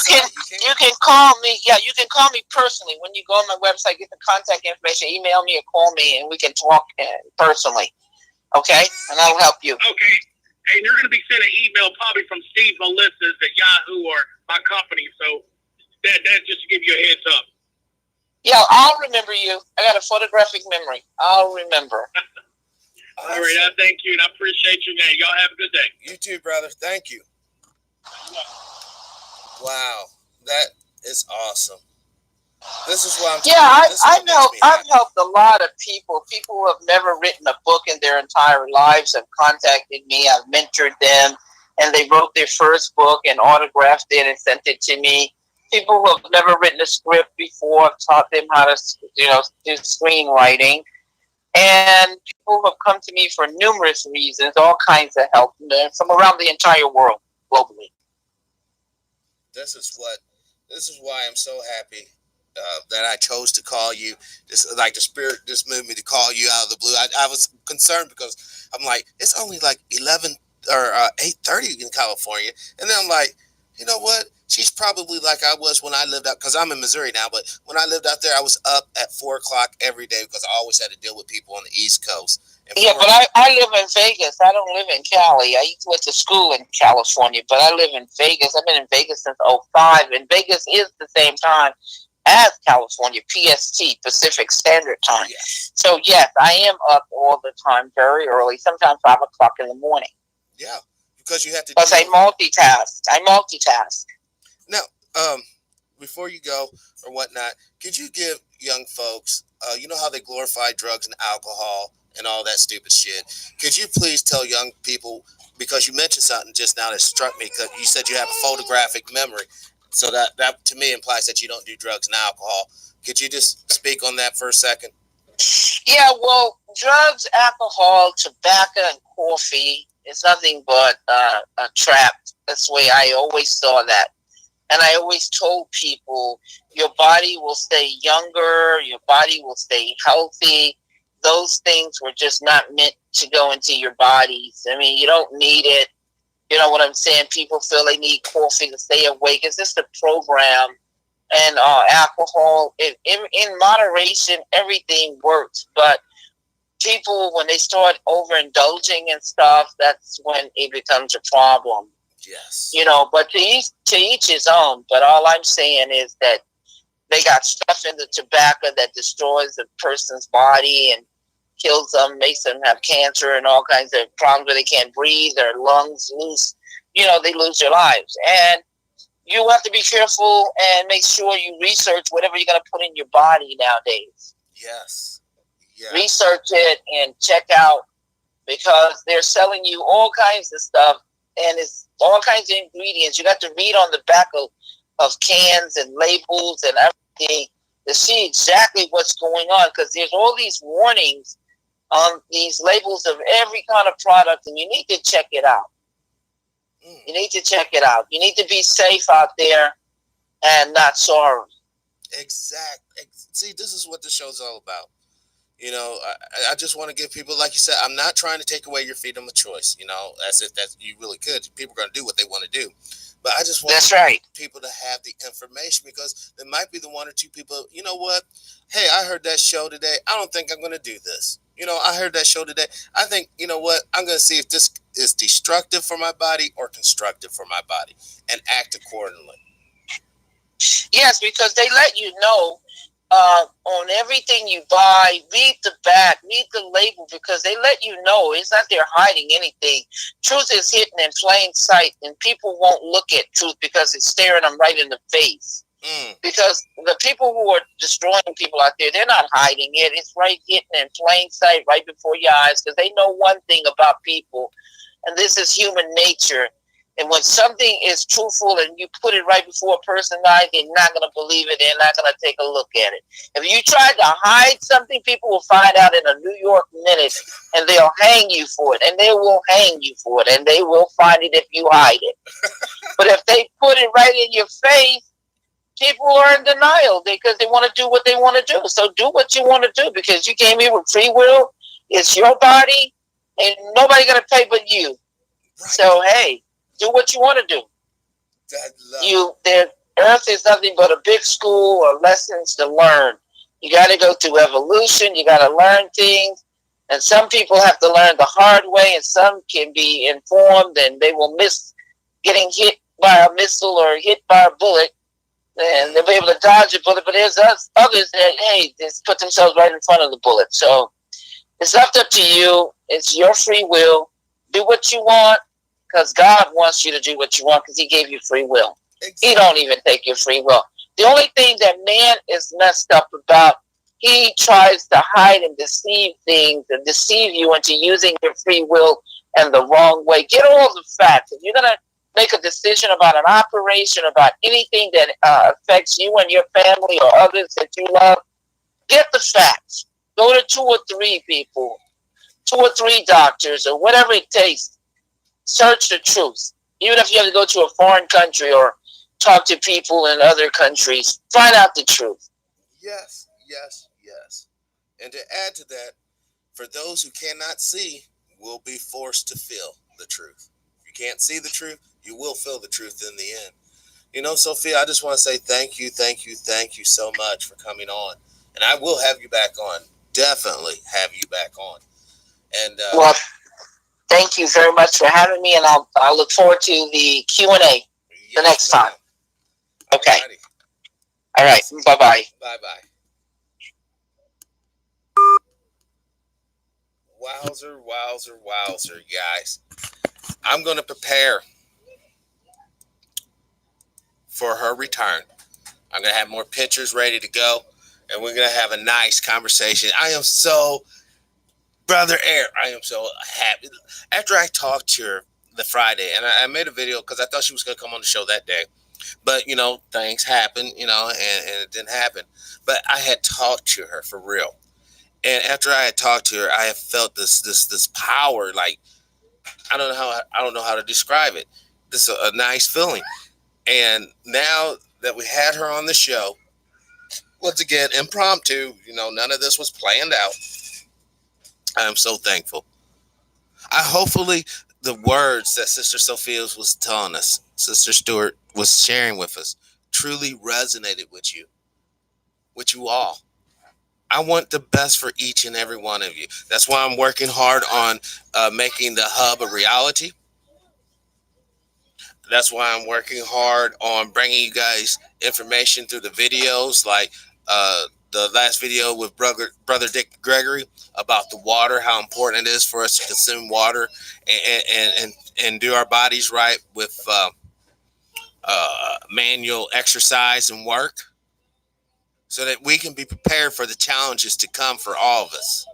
can call me. Yeah, you can call me personally when you go on my website. Get the contact information. Email me or call me, and we can talk personally. Okay, and I'll help you. Okay. And you're going to be sent an email probably from Steve Melissa's at Yahoo or my company. So that just to give you a heads up. Yeah, I'll remember you. I got a photographic memory. I'll remember. All right, I thank you, and I appreciate you, man. Y'all have a good day. You too, brother. Thank you. Wow, that is awesome. This is what I'm talking about. I've helped a lot of people. People who have never written a book in their entire lives have contacted me. I've mentored them, and they wrote their first book and autographed it and sent it to me. People who have never written a script before, I've taught them how to, do screenwriting. And people who have come to me for numerous reasons, all kinds of help from around the entire world, globally. This is why I'm so happy that I chose to call you. Just like the spirit just moved me to call you out of the blue. I was concerned because I'm like, it's only like 11 or 8:30 in California, and then I'm like, you know what? She's probably like I was when I lived out, because I'm in Missouri now, but when I lived out there, I was up at 4 o'clock every day because I always had to deal with people on the East Coast. Yeah, but I live in Vegas. I don't live in Cali. I went to school in California, but I live in Vegas. I've been in Vegas since '05, and Vegas is the same time as California, PST, Pacific Standard Time. Yes. So, yes, I am up all the time very early, sometimes 5 o'clock in the morning. Yeah, because you have to. Because I multitask. Now, before you go or whatnot, could you give young folks, you know how they glorify drugs and alcohol and all that stupid shit? Could you please tell young people, because you mentioned something just now that struck me, because you said you have a photographic memory, so that to me implies that you don't do drugs and alcohol. Could you just speak on that for a second? Yeah, well, drugs, alcohol, tobacco, and coffee is nothing but a trap. That's the way I always saw that. And I always told people, your body will stay younger, your body will stay healthy. Those things were just not meant to go into your bodies. I mean, you don't need it. You know what I'm saying? People feel they need coffee to stay awake. It's just a program. And alcohol, in moderation, everything works. But people, when they start overindulging and stuff, that's when it becomes a problem. Yes. You know, but to each his own. But all I'm saying is that they got stuff in the tobacco that destroys the person's body and kills them, makes them have cancer and all kinds of problems where they can't breathe, their lungs lose, they lose their lives. And you have to be careful and make sure you research whatever you're going to put in your body nowadays. Yes. Yeah. Research it and check out, because they're selling you all kinds of stuff, and it's all kinds of ingredients. You got to read on the back of cans and labels and everything to see exactly what's going on, because there's all these warnings on these labels of every kind of product, and you need to check it out. You need to check it out. You need to be safe out there and not sorry. Exactly. See, this is what the show's all about. I just want to give people, like you said, I'm not trying to take away your freedom of choice. As if that you really could. People are going to do what they want to do. But I just want people to have the information, because there might be the one or two people, you know what? Hey, I heard that show today. I don't think I'm going to do this. I heard that show today. I think, you know what? I'm going to see if this is destructive for my body or constructive for my body, and act accordingly. Yes, because they let you know on everything you buy, read the back, read the label, because they let you know. It's not they're hiding anything. Truth is hidden in plain sight, and people won't look at truth because it's staring them right in the face. Because the people who are destroying people out there, they're not hiding it. It's right hidden in plain sight, right before your eyes, because they know one thing about people, and this is human nature. And when something is truthful and you put it right before a person's eye, they're not going to believe it. They're not going to take a look at it. If you try to hide something, people will find out in a New York minute, and they'll hang you for it. And they will hang you for it. And they will find it if you hide it. But if they put it right in your face, people are in denial because they want to do what they want to do. So do what you want to do, because you came here with free will. It's your body, and nobody going to pay but you. Right. So, hey, do what you want to do. The earth is nothing but a big school of lessons to learn. You got to go through evolution. You got to learn things. And some people have to learn the hard way, and some can be informed, and they will miss getting hit by a missile or hit by a bullet, and they'll be able to dodge a bullet. But there's others that, hey, just put themselves right in front of the bullet. So it's left up to you. It's your free will. Do what you want, because God wants you to do what you want, because he gave you free will. Exactly. He don't even take your free will. The only thing that man is messed up about, he tries to hide and deceive things and deceive you into using your free will in the wrong way. Get all the facts. If you're going to make a decision about an operation, about anything that affects you and your family or others that you love, get the facts. Go to 2 or 3 people, 2 or 3 doctors, or whatever it takes. Search the truth. Even if you have to go to a foreign country or talk to people in other countries, find out the truth. Yes, yes, yes. And to add to that, for those who cannot see, will be forced to feel the truth. If you can't see the truth, you will feel the truth in the end. You know, Sophia, I just want to say thank you, thank you, thank you so much for coming on. And I will have you back on. Definitely have you back on. And Well, thank you very much for having me, and I'll look forward to the Q&A the yes, next time. Okay. Alrighty. All right. Bye-bye. Bye-bye. Wowzer, wowzer, wowzer, guys. I'm going to prepare for her return. I'm going to have more pictures ready to go, and we're going to have a nice conversation. I am so, Brother Air, I am so happy. After I talked to her the Friday, and I made a video because I thought she was going to come on the show that day. But, you know, things happen, you know, and it didn't happen. But I had talked to her for real. And after I had talked to her, I have felt this power, like, I don't know how to describe it. This is a nice feeling. And now that we had her on the show, once again, impromptu, you know, none of this was planned out. I am so thankful. Hopefully the words that Sister Sophia was telling us, Sister Stewart was sharing with us, truly resonated with you all. I want the best for each and every one of you. That's why I'm working hard on making the hub a reality. That's why I'm working hard on bringing you guys information through the videos, like the last video with brother Dick Gregory about the water, how important it is for us to consume water and do our bodies right with manual exercise and work, so that we can be prepared for the challenges to come for all of us.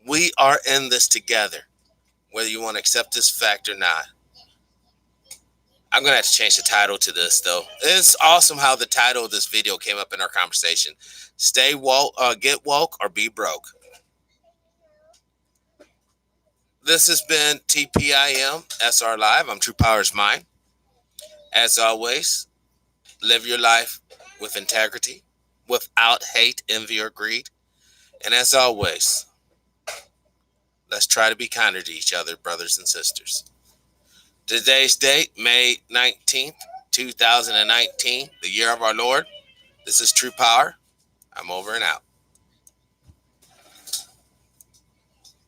We are in this together, whether you want to accept this fact or not. I'm going to have to change the title to this, though. It's awesome how the title of this video came up in our conversation. Stay woke, get woke, or be broke. This has been TPIM SR Live. I'm TruePowerIsMine. As always, live your life with integrity, without hate, envy, or greed. And as always, let's try to be kinder to each other, brothers and sisters. Today's date, May 19th, 2019, the year of our Lord. This is True Power. I'm over and out.